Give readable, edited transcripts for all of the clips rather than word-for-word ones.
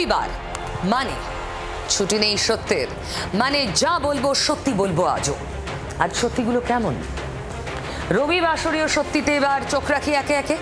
রবিবার মানে ছুটি নেই সত্যের, মানে যা বলবো সত্যি বলবো আজও। আজ সত্যিগুলো কেমন? রবিবাসরীয় সত্যিতে এবার চোখ রাখি একে একে।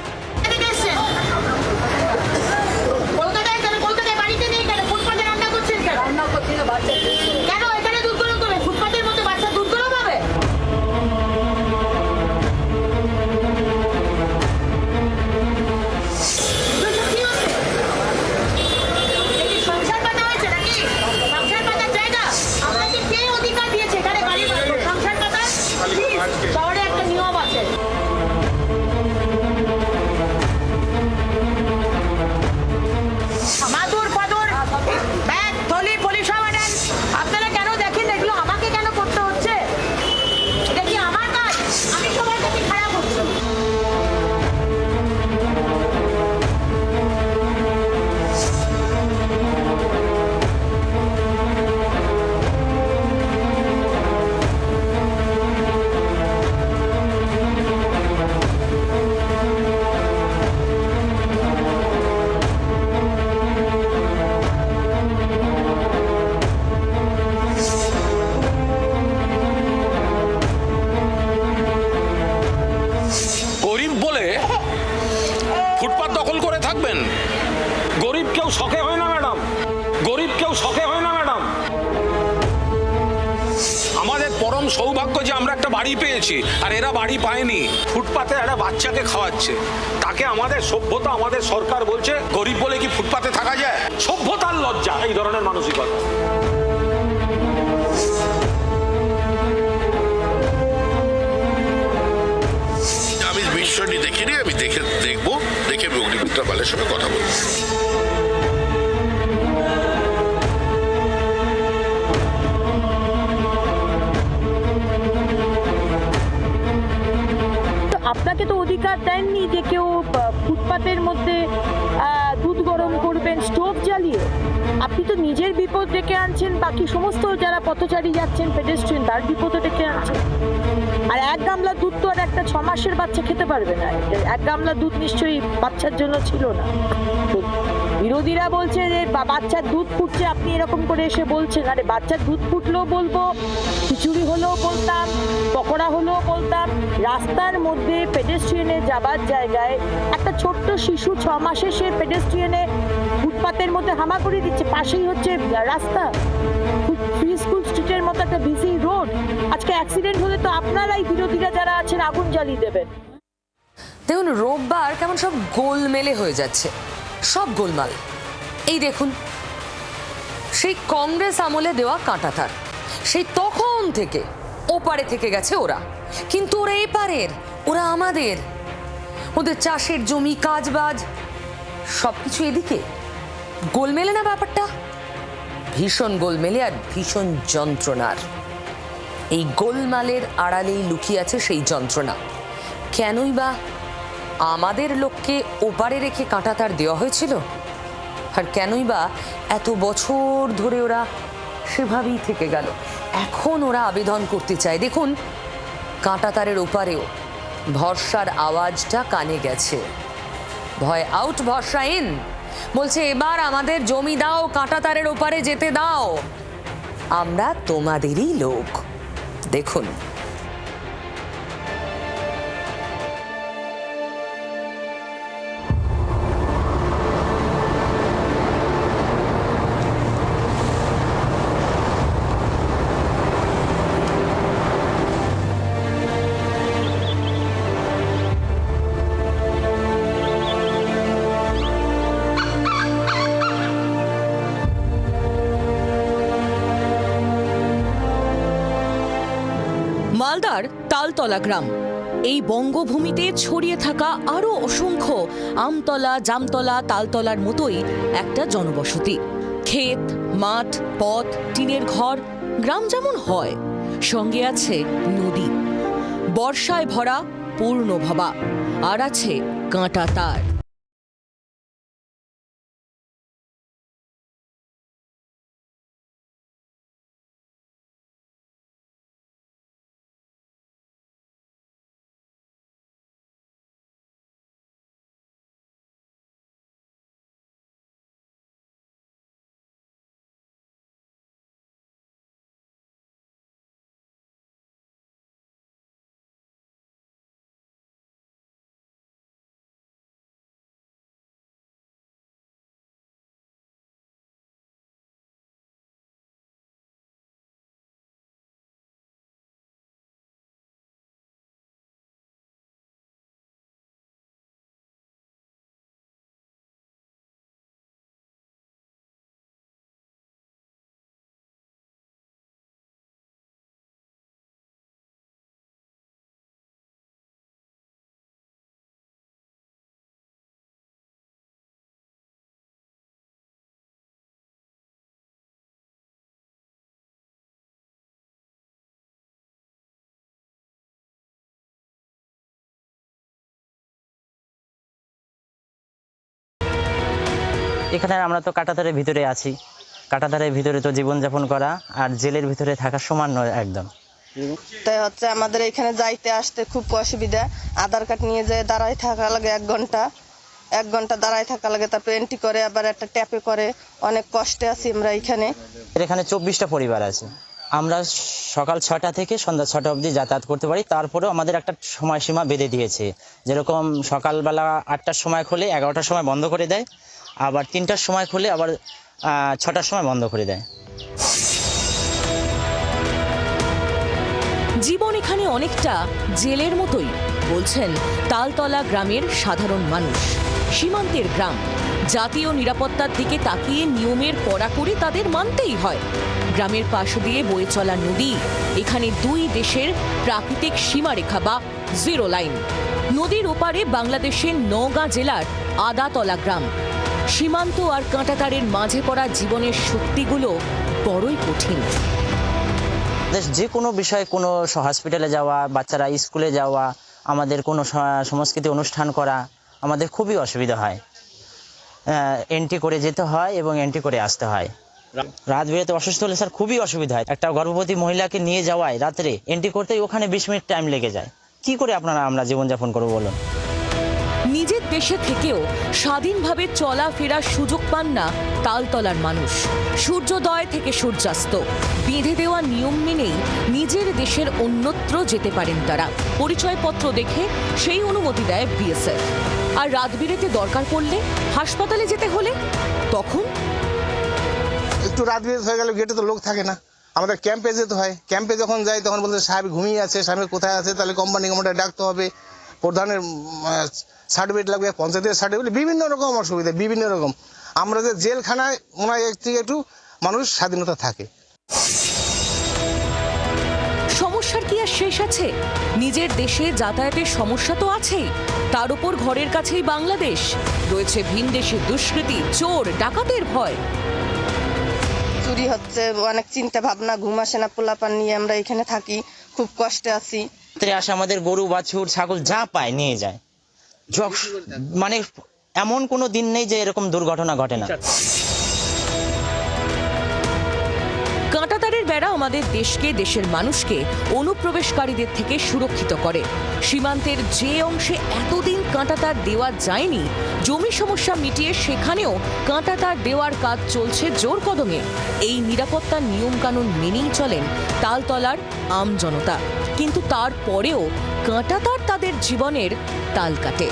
ফুটপাত দখল করে থাকবেন? গরিব কেউ শখে হয় না ম্যাডাম, গরিব কেউ শখে হয় না ম্যাডাম। আমাদের পরম সৌভাগ্য যে আমরা একটা বাড়ি পেয়েছি, আর এরা বাড়ি পায়নি। ফুটপাতে একটা বাচ্চাকে খাওয়াচ্ছে, তাকে আমাদের সভ্যতা, আমাদের সরকার বলছে গরিব বলে কি ফুটপাতে থাকা যায়? সভ্যতার লজ্জা এই ধরনের মানসিকতা। আমি বিষয়টি দেখিনি, আমি দেখবো, দেখে আমি অগ্নিমিত্রা পালের সঙ্গে কথা বলবো। আপনাকে তো অধিকার দেননি যে কেউ ফুটপাতের মধ্যে দুধ গরম করবেন স্টোভ জ্বালিয়ে। আপনি তো নিজের বিপদ ডেকে আনছেন, বাকি সমস্ত যারা পথচারী যাচ্ছেন পেডেস্ট্রিয়ান তার বিপদও ডেকে আনছেন। আর এক গামলা দুধ তো আর একটা 6 মাসের বাচ্চা খেতে পারবে না। এক গামলা দুধ নিশ্চয়ই বাচ্চার জন্য ছিল না। বিরোধীরা বলছে যে বাচ্চার দুধ ফুটছে, আপনি এরকম করে এসে বলছেন। আরে বাচ্চার দুধ ফুটলেও বলবো, খিচুড়ি হলেও বলতাম, পকোড়া হলেও বলতাম। রাস্তার মধ্যে পেডেস্ট্রিয়ানে যাবার জায়গায় একটা ছোট্ট শিশু 6 মাসে সে পেডেস্ট্রিয়ানে ফুটপাতের মধ্যে হামাগুড়ি দিচ্ছে। পাশেই হচ্ছে রাস্তা, ফ্রি স্কুল স্ট্রিটের মতো একটা বিজি রোড। আজকে অ্যাক্সিডেন্ট হলে তো আপনারাই বিরোধীরা যারা আছেন আগুন জ্বালিয়ে দেবেন। দেখুন রোববার কেমন সব গোলমেলে হয়ে যাচ্ছে, সব গোলমাল। এই দেখুন সেই কংগ্রেস আমলে দেওয়া কাঁটাতার, সেই তখন থেকে ওপারে থেকে গেছে ওরা, কিন্তু ওরা এপারের, ওরা আমাদের। ওদের চাষের জমি, কাজবাজ সবকিছু এদিকে। গোলমেলে না ব্যাপারটা? ভীষণ গোলমেলে আর ভীষণ যন্ত্রণার। এই গোলমালের আড়ালেই লুকিয়ে আছে সেই যন্ত্রণা। কেনই বা আমাদের লোককে ওপারে রেখে কাঁটাতার দেওয়া হয়েছিল? আর কেনই বা এত বছর ধরে ওরা সেভাবেই থেকে গেল? এখন ওরা আবেদন করতে চায়। দেখুন কাঁটাতারের ওপারেও ভরসার আওয়াজটা কানে গেছে। ভয় আউট, ভরসা ইন। বলছে এবার আমাদের জমি দাও, কাঁটাতারের ওপারে যেতে দাও, আমরা তোমাদেরই লোক। দেখুন মালদার তালতলা গ্রাম। এই বঙ্গভূমিতে ছড়িয়ে থাকা আরও অসংখ্য আমতলা, জামতলা, তালতলার মতোই একটা জনবসতি। ক্ষেত, মাঠ, পথ, টিনের ঘর, গ্রাম যেমন হয়, সঙ্গে আছে নদী, বর্ষায় ভরা পূর্ণভবা, আর আছে কাঁটাতার। এখানে আমরা তো কাঁটাতারের ভিতরে আছি, কাঁটাতারের ভিতরে তো জীবনযাপন করা আর জেলের ভিতরে থাকা সমান নয় একদম। তাই হচ্ছে আমাদের এখানে যাইতে আসতে খুব অসুবিধা। আধার কার্ড নিয়ে যেয়ে দাঁড়ায় থাকা লাগে 1 ঘন্টা দাঁড়ায় থাকা লাগে, তারপর এন্ট্রি করে আবার একটা ট্যাপে করে। অনেক কষ্টে আছি আমরা এখানে। এখানে 24টা পরিবার আছে। আমরা সকাল 6টা থেকে সন্ধ্যা 6টা অবধি যাতায়াত করতে পারি, তারপরেও আমাদের একটা সময়সীমা বেঁধে দিয়েছে। যেরকম সকালবেলা 8টার সময় খুলে 11টার সময় বন্ধ করে দেয়, আবার 3টার সময় খুলে আবার 6টার সময় বন্ধ করে দেয়। জীবন এখানে অনেকটা জেলের মতোই বলছেন তালতলা গ্রামের সাধারণ মানুষ। সীমান্তের গ্রাম, জাতীয় নিরাপত্তার দিকে তাকিয়ে নিয়মের কড়াকড়ি তাদের মানতেই হয়। গ্রামের পাশ দিয়ে বয়ে চলা নদী এখানে দুই দেশের প্রাকৃতিক সীমারেখা বা জিরো লাইন। নদীর ওপারে বাংলাদেশের নওগাঁ জেলার আদাতলা গ্রাম। সীমান্ত আর কাঁটাতারের মাঝে পড়া জীবনের সত্যিগুলো বড়ই কঠিন। যে কোনো বিষয়ে, কোনো হসপিটালে যাওয়া, বাচ্চারা স্কুলে যাওয়া, আমাদের কোনো সংস্কৃতি অনুষ্ঠান করা আমাদের খুবই অসুবিধা হয়। এন্ট্রি করে যেতে হয় এবং এন্ট্রি করে আসতে হয়। রাত বেরোতে অসুস্থ হলে স্যার খুবই অসুবিধা হয়। একটা গর্ভবতী মহিলাকে নিয়ে যাওয়ায় রাত্রে এন্ট্রি করতেই ওখানে 20 মিনিট টাইম লেগে যায়। কি করে আমরা জীবনযাপন করবো বলুন? নিজের দেশে থেকেও স্বাধীনভাবে চলাফেরার সুযোগ পান না তালতলার মানুষ। সূর্যোদয় থেকে সূর্যাস্ত বেঁধে দেওয়া নিয়ম মেনেই নিজের দেশের অন্যত্র যেতে পারেন তারা। পরিচয়পত্র দেখে সেই অনুমতি দেয় বিএসএফ। আর রাত বিরেতে দরকার পড়লে, হাসপাতালে যেতে হলে তখন একটু রাত বিরেত হয়ে গেলে গেটে তো লোক থাকে না, আমাদের ক্যাম্পে যেতে হয়। ক্যাম্পে যখন যাই তখন বলতে সাহেব ঘুমিয়ে আছে, সাহেব কোথায় আছে, তাহলে কোম্পানি ডাকতে হবে, প্রধানের সার্টিফিকেট লাগবে, পঞ্চায়েতের সার্টিফিকেট, বিভিন্ন রকম অসুবিধা, বিভিন্ন রকম। আমরা যে জেলখানায় মনে হয় একটু মানুষ স্বাধীনতা থাকে। সমস্যার কি আর শেষ আছে? নিজের দেশে যাতায়াতের সমস্যা তো আছেই, তার উপর ঘরের কাছেই বাংলাদেশ। রয়েছে ভিনদেশি দুষ্কৃতী, চোর, ডাকাতের ভয়। চুরি হচ্ছে, অনেক চিন্তা ভাবনা, ঘুম আসে না, পোলাপান নিয়ে আমরা এখানে থাকি, খুব কষ্টে আছি। আসে আমাদের গরু, বাছুর, ছাগল যা পায় নিয়ে যায়। মানে এমন কোনো দিন নেই যে এরকম দুর্ঘটনা ঘটে না। কাঁটাতারের বেড়া আমাদের দেশকে, দেশের মানুষকে অনুপ্রবেশকারীদের থেকে সুরক্ষিত করে। সীমান্তের যে অংশে এতদিন কাঁটাতার দেওয়া যায়নি, জমি সমস্যা মিটিয়ে সেখানেও কাঁটাতার দেওয়ার কাজ চলছে জোর কদমে। এই নিরাপত্তার নিয়মকানুন মেনেই চলেন তালতলার আম জনতা, কিন্তু তারপরেও কাঁটাতার তাদের জীবনের তাল কাটে।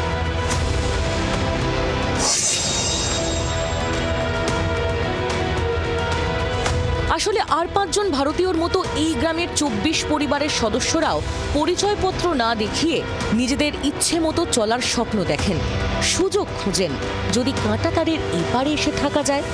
আসলে আর 5 জন ভারতীয়র মতো এই গ্রামের 24 পরিবারের সদস্যরাও পরিচয়পত্র না দেখিয়ে নিজেদের ইচ্ছে মতো চলার স্বপ্ন দেখেন, সুযোগ খুঁজেন যদি কাঁটাতারের এপারে এসে থাকা যায়।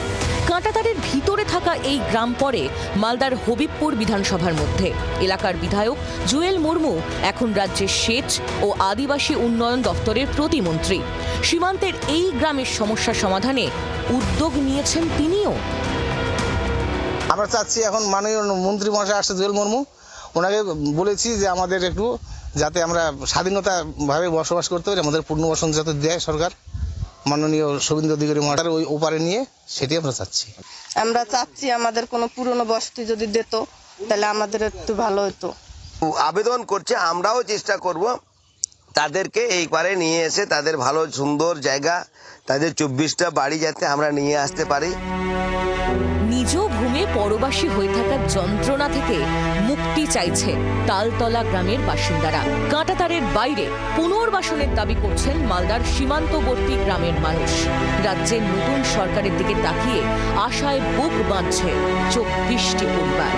কাঁটাতারের ভিতরে থাকা এই গ্রাম পড়ে মালদার হবিবপুর বিধানসভার মধ্যে। এলাকার বিধায়ক জুয়েল মুর্মু এখন রাজ্যের সেচ ও আদিবাসী উন্নয়ন দপ্তরের প্রতিমন্ত্রী। সীমান্তের এই গ্রামের সমস্যা সমাধানে উদ্যোগ নিয়েছেন তিনিও। আমরা চাচ্ছি, এখন মাননীয় মন্ত্রী মহাশয় আসছে জুয়েল মুর্মু, ওনাকে বলেছি যে আমাদের একটু যাতে আমরা স্বাধীনতাভাবে বসবাস করতে পারি, আমাদের পুনর্বাসন যাতে দেয় সরকার, মাননীয় শুভেন্দু অধিকারী মহাশয় ওই ওপারে নিয়ে, সেটি আমরা চাচ্ছি। আমরা চাচ্ছি আমাদের কোনো পুরনো বসতি যদি দিত তাহলে আমাদের একটু ভালো হতো। আবেদন করছে, আমরাও চেষ্টা করব তাদেরকে এই পারে নিয়ে এসে তাদের ভালো সুন্দর জায়গা, তাদের 24টা বাড়ি যাতে আমরা নিয়ে আসতে পারি। নিজ ভূমে পরবাসী হয়ে থাকার যন্ত্রণা থেকে মুক্তি চাইছে তালতলা গ্রামের বাসিন্দারা। কাঁটাতারের বাইরে পুনর্বাসনের দাবি করছেন মালদার সীমান্তবর্তী গ্রামের মানুষ। রাজ্যের নতুন সরকারের দিকে তাকিয়ে আশায় বুক বাঁধছে 24টি পরিবার।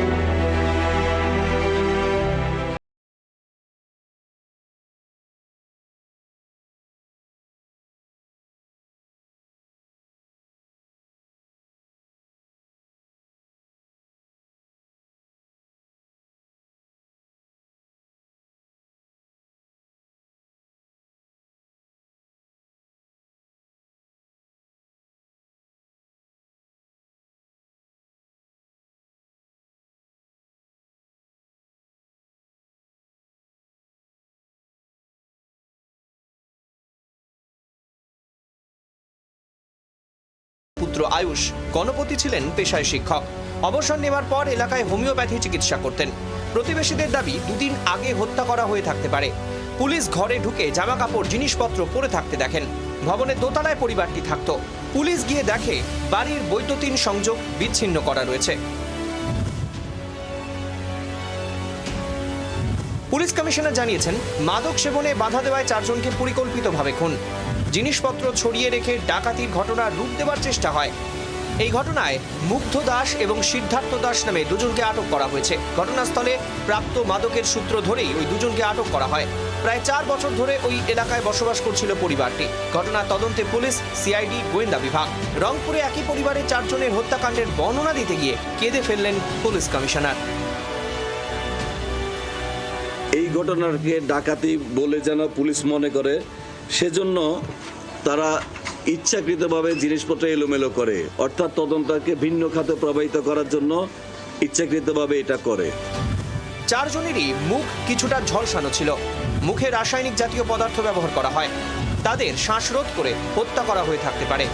পুত্র আয়ুষ গণপতি ছিলেন পেশায় শিক্ষক। অবসর নেওয়ার পর এলাকায় হোমিওপ্যাথি চিকিৎসা করতেন। প্রতিবেশীদের দাবি 2 দিন আগে হত্যা করা হয়ে থাকতে পারে। পুলিশ ঘরে ঢুকে জামা কাপড় জিনিসপত্র পরে থাকতে দেখেন। ভবনের দোতলায় পরিবারটি থাকতো। পুলিশ গিয়ে দেখে বাড়ির বৈদ্যুতিন সংযোগ বিচ্ছিন্ন করা রয়েছে। পুলিশ কমিশনার জানিয়েছেন, মাদক সেবনে বাধা দেওয়ায় 4 জনকে পরিকল্পিতভাবে খুন। জিনিসপত্র ছড়িয়ে রেখে ডাকাতির ঘটনা রূপ দেওয়ার চেষ্টা হয়। এই ঘটনায় মুগ্ধ দাস এবং সিদ্ধার্থ দাস নামে 2 জনকে আটক করা হয়েছে। ঘটনাস্থলে প্রাপ্ত মাদকের সূত্র ধরেই ওই 2 জনকে আটক করা হয়। প্রায় 4 বছর ধরে ওই এলাকায় বসবাস করছিল পরিবারটি। ঘটনার তদন্তে পুলিশ, সিআইডি, গোয়েন্দা বিভাগ। রংপুরে একই পরিবারের 4 জনের হত্যাকাণ্ডের বর্ণনা দিতে গিয়ে কেঁদে ফেললেন পুলিশ কমিশনার। এই ঘটনাকে ডাকাতি বলে যেন পুলিশ মনে করে, সেজন্য তারা ইচ্ছাকৃতভাবে জিনিসপত্র এলোমেলো করে, অর্থাৎ তদন্তকে ভিন্ন খাতে প্রবাহিত করার জন্য ইচ্ছাকৃতভাবে এটা করে। 4 জনেরই মুখ কিছুটা ঝলসানো ছিল। মুখে রাসায়নিক জাতীয় পদার্থ ব্যবহার করা হয়। তাদের শ্বাসরোধ করে হত্যা করা হয়ে থাকতে পারে।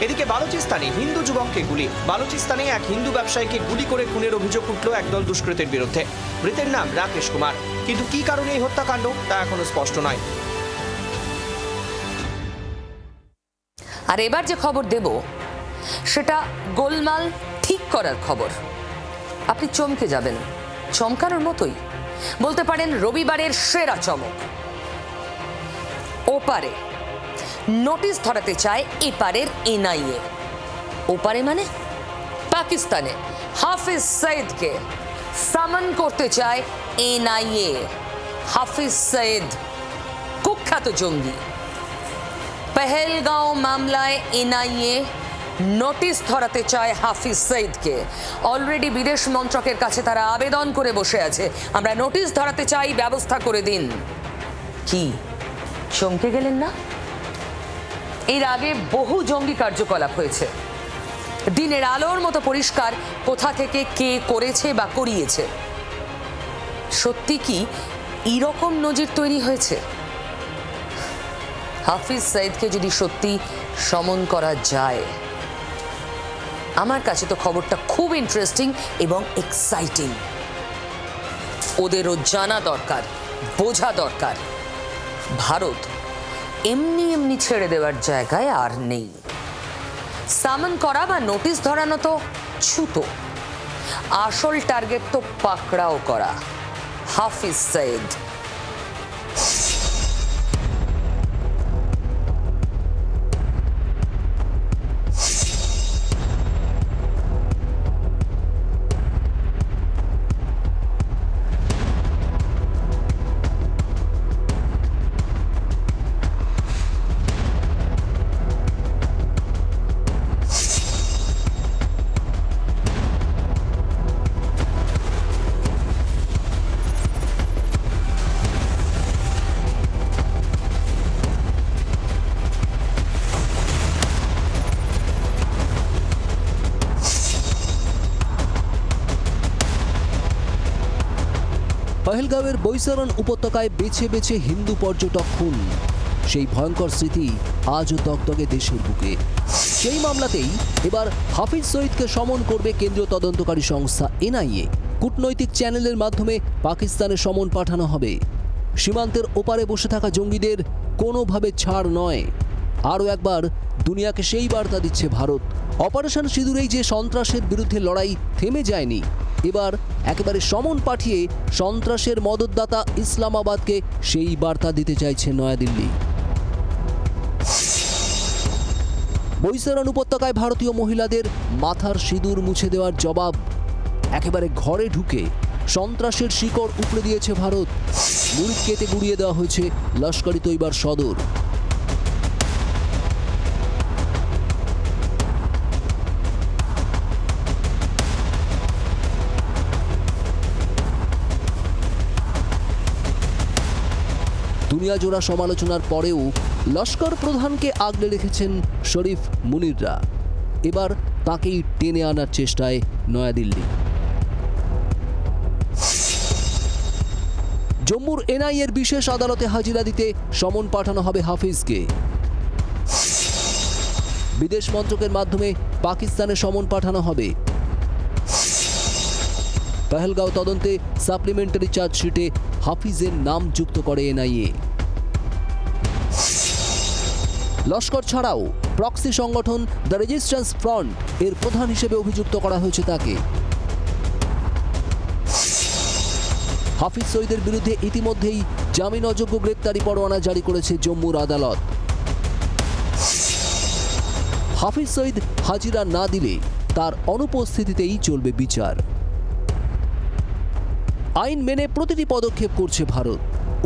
এদিকে বালুচিস্তানে হিন্দু যুবককে গুলি। বালুচিস্তানে এক হিন্দু ব্যবসায়ীকে গুলি করে খুনের অভিযোগ উঠল একদল দুষ্কৃতের বিরুদ্ধে। মৃতের নাম রাকেশ কুমার, কিন্তু কি কারণে এই হত্যাকাণ্ড তা এখনো স্পষ্ট নয়। আর এবার যে খবর দেব সেটা গোলমাল ঠিক করার খবর। আপনি চমকে যাবেন, চমকানোর মতোই বলতে পারেন। রবিবারের সেরা চমক। ওপারে নোটিশ ধরাতে চায় এপারের এনআইএ। ওপারে মানে পাকিস্তানে হাফিজ সঈদকে সামন করতে চায় এনআইএ। হাফিজ সঈদ কুখ্যাত জঙ্গি। পেহেলগাঁও মামলায় এনআইএ নোটিশ ধরাতে চায় হাফিজ সঈদকে। অলরেডি বিদেশ মন্ত্রকের কাছে তারা আবেদন করে বসে আছে, আমরা নোটিশ ধরাতে চাই, ব্যবস্থা করে দিন। কি চমকে গেলেন না? এর আগে বহু জঙ্গি কার্যকলাপ হয়েছে। দিনের আলোর মতো পরিষ্কার কোথা থেকে কে করেছে বা করিয়েছে। সত্যি কি এরকম নজির তৈরি হয়েছে? হাফিজ সঈদকে যদি সত্যি সমন করা যায়, আমার কাছে তো খবরটা খুব ইন্টারেস্টিং এবং এক্সাইটিং। ওদেরও জানা দরকার, বোঝা দরকার, ভারত এমনি এমনি ছেড়ে দেওয়ার জায়গায় আর নেই। সামন করা বা নোটিশ ধরানো তো ছুতো, আসল টার্গেট তো পাকড়াও করা হাফিজ সঈদ। পহেলগাঁওয়ের বৈশারণ উপত্যকায় বেছে বেছে হিন্দু পর্যটক খুন, সেই ভয়ঙ্কর স্মৃতি আজও দগদগে দেশের বুকে। সেই মামলাতেই এবার হাফিজ সঈদকে সমন করবে কেন্দ্রীয় তদন্তকারী সংস্থা এনআইএ। কূটনৈতিক চ্যানেলের মাধ্যমে পাকিস্তানে সমন পাঠানো হবে। সীমান্তের ওপারে বসে থাকা জঙ্গিদের কোনোভাবে ছাড় নয়। আরও একবার দুনিয়াকে সেই বার্তা দিচ্ছে ভারত, অপারেশন সিঁদুরেই যে সন্ত্রাসের বিরুদ্ধে লড়াই থেমে যায়নি, এবার একেবারে সমন পাঠিয়ে সন্ত্রাসের মদতদাতা ইসলামাবাদকে সেই বার্তা দিতে চাইছে নয়াদিল্লি। বৈশারণ উপত্যকায় ভারতীয় মহিলাদের মাথার সিঁদুর মুছে দেওয়ার জবাব। একেবারে ঘরে ঢুকে সন্ত্রাসের শিকড় উপড়ে দিয়েছে ভারত। মুড়ি কেটে গুড়িয়ে দেওয়া হয়েছে লস্করি তৈবার সদর। দুনিয়া জোড়া সমালোচনার পরেও লস্কর প্রধানকে আগলে রেখেছেন শরীফ মুনিররা। এবার তাকেই টেনে আনার চেষ্টায় নয়াদিল্লি। জম্মুর এনআইএর বিশেষ আদালতে হাজিরা দিতে সমন পাঠানো হবে হাফিজকে। বিদেশ মন্ত্রকের মাধ্যমে পাকিস্তানে সমন পাঠানো হবে। পহেলগাঁও তদন্তে সাপ্লিমেন্টারি চার্জশিটে হাফিজের নাম যুক্ত করে এনআইএ। লস্কর ছাড়াও প্রক্সি সংগঠন দ্য রেজিস্ট্যান্স ফ্রন্ট এর প্রধান হিসেবে অভিযুক্ত করা হয়েছে তাকে। হাফিজ সঈদের বিরুদ্ধে ইতিমধ্যেই জামিন অযোগ্য গ্রেপ্তারি পরোয়ানা জারি করেছে জম্মুর আদালত। হাফিজ সঈদ হাজিরা না দিলে তার অনুপস্থিতিতেই চলবে বিচার। আইন মেনে প্রতিটি পদক্ষেপ করছে ভারত।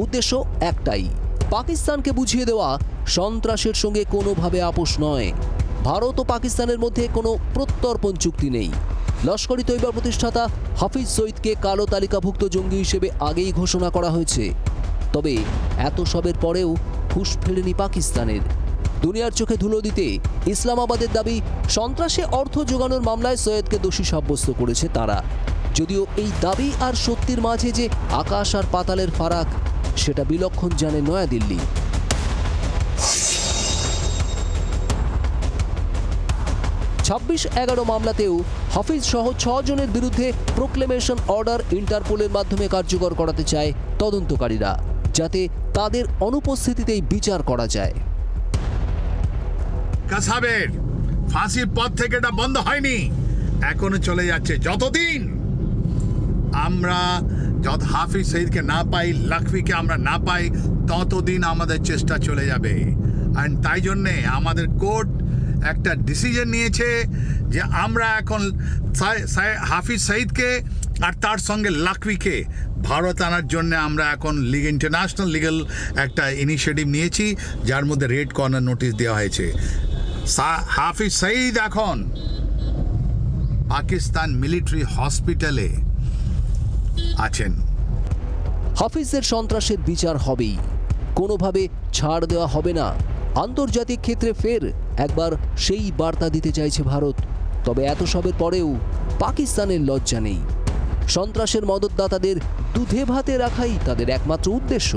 উদ্দেশ্য একটাই, পাকিস্তানকে বুঝিয়ে দেওয়া সন্ত্রাসের সঙ্গে কোনোভাবে আপোষ নয়। ভারত ও পাকিস্তানের মধ্যে কোনো প্রত্যর্পণ চুক্তি নেই। লস্কর-ই তৈবা প্রতিষ্ঠাতা হাফিজ সঈদকে কালো তালিকাভুক্ত জঙ্গি হিসেবে আগেই ঘোষণা করা হয়েছে। তবে এত সবের পরেও হুঁশ ফেরেনি পাকিস্তানের। দুনিয়ার চোখে ধুলো দিতে ইসলামাবাদের দাবি, সন্ত্রাসে অর্থ জোগানোর মামলায় সৈয়দকে দোষী সাব্যস্ত করেছে তারা। যদিও এই দাবি আর সত্যির মাঝে যে আকাশ আর পাতালের ফারাক, সেটা বিলক্ষণ জানে নয়াদিল্লি। ছাব্বিশ-11 মামলাতেও হাফিজ সহ 6 জনের বিরুদ্ধে প্রোক্লেমেশন অর্ডার ইন্টারপোলের মাধ্যমে কার্যকর করাতে চায় তদন্তকারীরা, যাতে তাদের অনুপস্থিতিতেই বিচার করা যায়। কাসাবের ফাঁসির পথ থেকে এটা বন্ধ হয়নি, এখনো চলে যাচ্ছে। যতদিন আমরা হাফিজ সঈদকে না পাই, লাখভিকে আমরা না পাই, ততদিন আমাদের চেষ্টা চলে যাবে। আর তাই জন্যে আমাদের কোর্ট একটা ডিসিশন নিয়েছে যে আমরা এখন হাফিজ সঈদকে আর তার সঙ্গে লাখভিকে ভারত আনার জন্য আমরা এখন ইন্টারন্যাশনাল লিগ্যাল একটা ইনিশিয়েটিভ নিয়েছি, যার মধ্যে রেড কর্নার নোটিশ দেওয়া হয়েছে। হাফিজ সঈদ এখন পাকিস্তান মিলিটারি হসপিটালে আছেন। হাফিজের সন্ত্রাসের বিচার হবেই, কোনোভাবে ছাড় দেওয়া হবে না। আন্তর্জাতিক ক্ষেত্রে ফের একবার সেই বার্তা দিতে চাইছে ভারত। তবে এত সবের পরেও পাকিস্তানের লজ্জা নেই। সন্ত্রাসের মদতদাতাদের দুধে ভাতে রাখাই তাদের একমাত্র উদ্দেশ্য।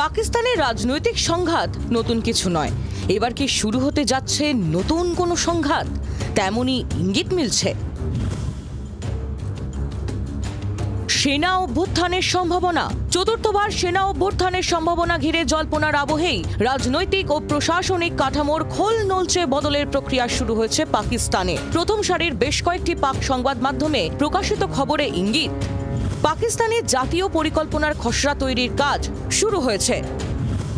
পাকিস্তানের রাজনৈতিক সংঘাত নতুন কিছু নয়। এবার কি শুরু হতে যাচ্ছে নতুন কোনো সংঘাত? তেমনই ইঙ্গিত মিলছে। সেনা অভ্যুত্থানের সম্ভাবনা। চতুর্থবার সেনা অভ্যুত্থানের সম্ভাবনা ঘিরে জল্পনার আবহেই রাজনৈতিক ও প্রশাসনিক কাঠামোর খোল নলচে বদলের প্রক্রিয়া শুরু হয়েছে পাকিস্তানে। প্রথম সারির বেশ কয়েকটি পাক সংবাদ মাধ্যমে প্রকাশিত খবরে ইঙ্গিত, পাকিস্তানের জাতীয় পরিকল্পনার খসড়া তৈরির কাজ শুরু হয়েছে।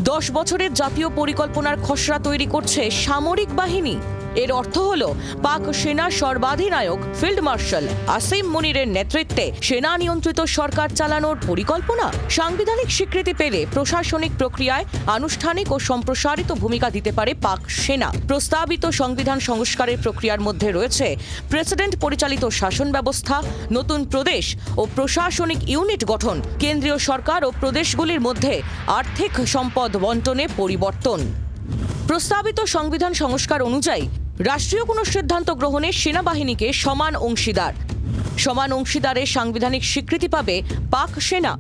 10 বছরের জাতীয় পরিকল্পনার খসড়া তৈরি করছে সামরিক বাহিনী। এর অর্থ হল পাক সেনা সর্বাধিনায়ক ফিল্ড মার্শাল আসিম মুনিরের নেতৃত্বে সেনা নিয়ন্ত্রিত সরকার চালানোর পরিকল্পনা। সাংবিধানিক স্বীকৃতি পেলে প্রশাসনিক প্রক্রিয়ায় আনুষ্ঠানিক ও সম্প্রসারিত ভূমিকা দিতে পারে পাক সেনা। প্রস্তাবিত সংবিধান সংস্কারের প্রক্রিয়ার মধ্যে রয়েছে প্রেসিডেন্ট পরিচালিত শাসন ব্যবস্থা, নতুন প্রদেশ ও প্রশাসনিক ইউনিট গঠন, কেন্দ্রীয় সরকার ও প্রদেশগুলির মধ্যে আর্থিক সম্পদ বন্টনে পরিবর্তন। প্রস্তাবিত সংবিধান সংস্কার অনুযায়ী রাষ্ট্রীয় কোনো সিদ্ধান্ত গ্রহণে সেনাবাহিনীকে সমান অংশীদারের সাংবিধানিক স্বীকৃতি পাবে পাক সেনা।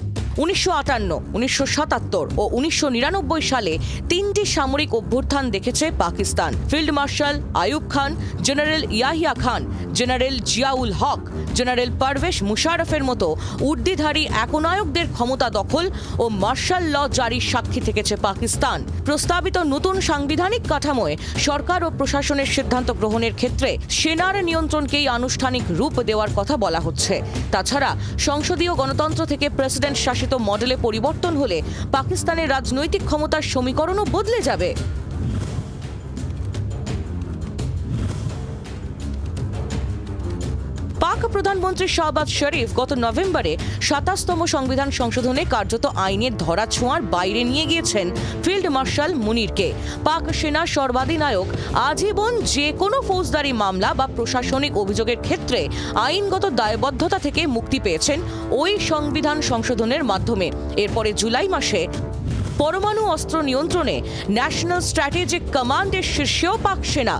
1958, 1977 ও 1999 সালে 3টি সামরিক অভ্যুত্থান দেখেছে Pakistan. Field marshal Ayub Khan, general Yahya Khan, general Ziaul হক, জেনারেল পারভেজ মুশারফের মতো উর্দিধারী একনায়কদের ক্ষমতা দখল ও মার্শাল ল জারির সাক্ষী থেকেছে পাকিস্তান। প্রস্তাবিত নতুন সাংবিধানিক কাঠামোয় সরকার ও প্রশাসনের সিদ্ধান্ত গ্রহণের ক্ষেত্রে সেনার নিয়ন্ত্রণকেই আনুষ্ঠানিক রূপ দেওয়ার কথা বলা হচ্ছে। তাছাড়া সংসদীয় গণতন্ত্র থেকে প্রেসিডেন্ট শাসিত মডেলে পরিবর্তন হলে পাকিস্তানের রাজনৈতিক ক্ষমতার সমীকরণও বদলে যাবে। পাক প্রধানমন্ত্রী শাহবাজ শরীফ গত নভেম্বরে 27তম সংবিধান সংশোধনে কার্যত আইনের ধরাছোঁয়ার বাইরে নিয়ে গিয়েছেন ফিল্ড মার্শাল মুনিরকে। পাক সেনা সর্বাধিনায়ক আজীবন যে কোনো ফৌজদারি মামলা বা প্রশাসনিক অভিযোগের ক্ষেত্রে আইনগত দায়বদ্ধতা থেকে মুক্তি পেয়েছেন ওই সংবিধান সংশোধনের মাধ্যমে। এরপরে জুলাই মাসে পরমাণু অস্ত্র নিয়ন্ত্রণে ন্যাশনাল স্ট্র্যাটেজিক কমান্ডের শীর্ষেও পাক সেনা।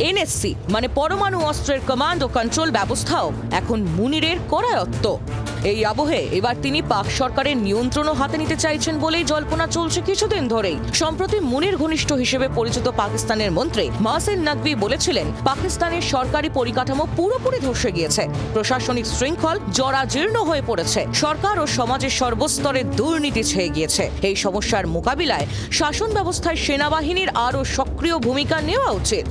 এনএসসি মানে পরমাণু অস্ত্রের কমান্ড ও কন্ট্রোল ব্যবস্থাও এখন মুনিরের করায়ত্ত। এই আবহে এবার তিনি পাক সরকারের নিয়ন্ত্রণও হাতে নিতে চাইছেন বলেই জল্পনা চলছে কিছুদিন ধরেই। সম্প্রতি মুনির ঘনিষ্ঠ হিসেবে পরিচিত পাকিস্তানের মন্ত্রী মাহসিন নাকভি বলেছিলেন, পাকিস্তানের সরকারি পরিকাঠামো পুরোপুরি ধসে গিয়েছে, প্রশাসনিক শৃঙ্খল জরাজীর্ণ হয়ে পড়েছে, সরকার ও সমাজের সর্বস্তরে দুর্নীতি ছেয়ে গিয়েছে। এই সমস্যার মোকাবিলায় শাসন ব্যবস্থায় সেনাবাহিনীর আরও সক্রিয় ভূমিকা নেওয়া উচিত।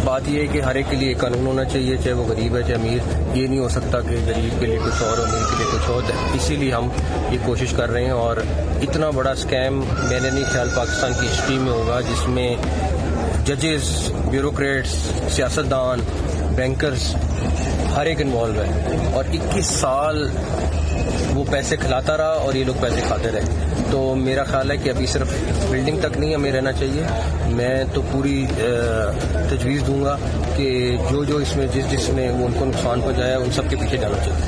बात यह है कि हर एक के लिए एक कानून होना चाहिए, चाहे वो गरीब है चाहे अमीर। ये नहीं हो सकता कि गरीब के लिए कुछ और अमीर के लिए कुछ और। इसीलिए हम ये कोशिश कर रहे हैं और इतना बड़ा स्कैम मैंने नहीं ख्याल पाकिस्तान की हिस्ट्री में होगा जिसमें जजेस, ब्यूरोक्रेट्स, सियासतदान, बैंकर्स हर एक इन्वॉल्व है और 21 साल वो पैसे खिलाता रहा और ये लोग पैसे खाते रहे। तो मेरा ख्याल है कि अभी सिर्फ बिल्डिंग तक नहीं हमें रहना चाहिए। मैं तो पूरी तजवीज़ दूंगा कि जो इसमें जिसने वो उनको नुकसान पहुंचाया उन सब के पीछे जाना चाहिए।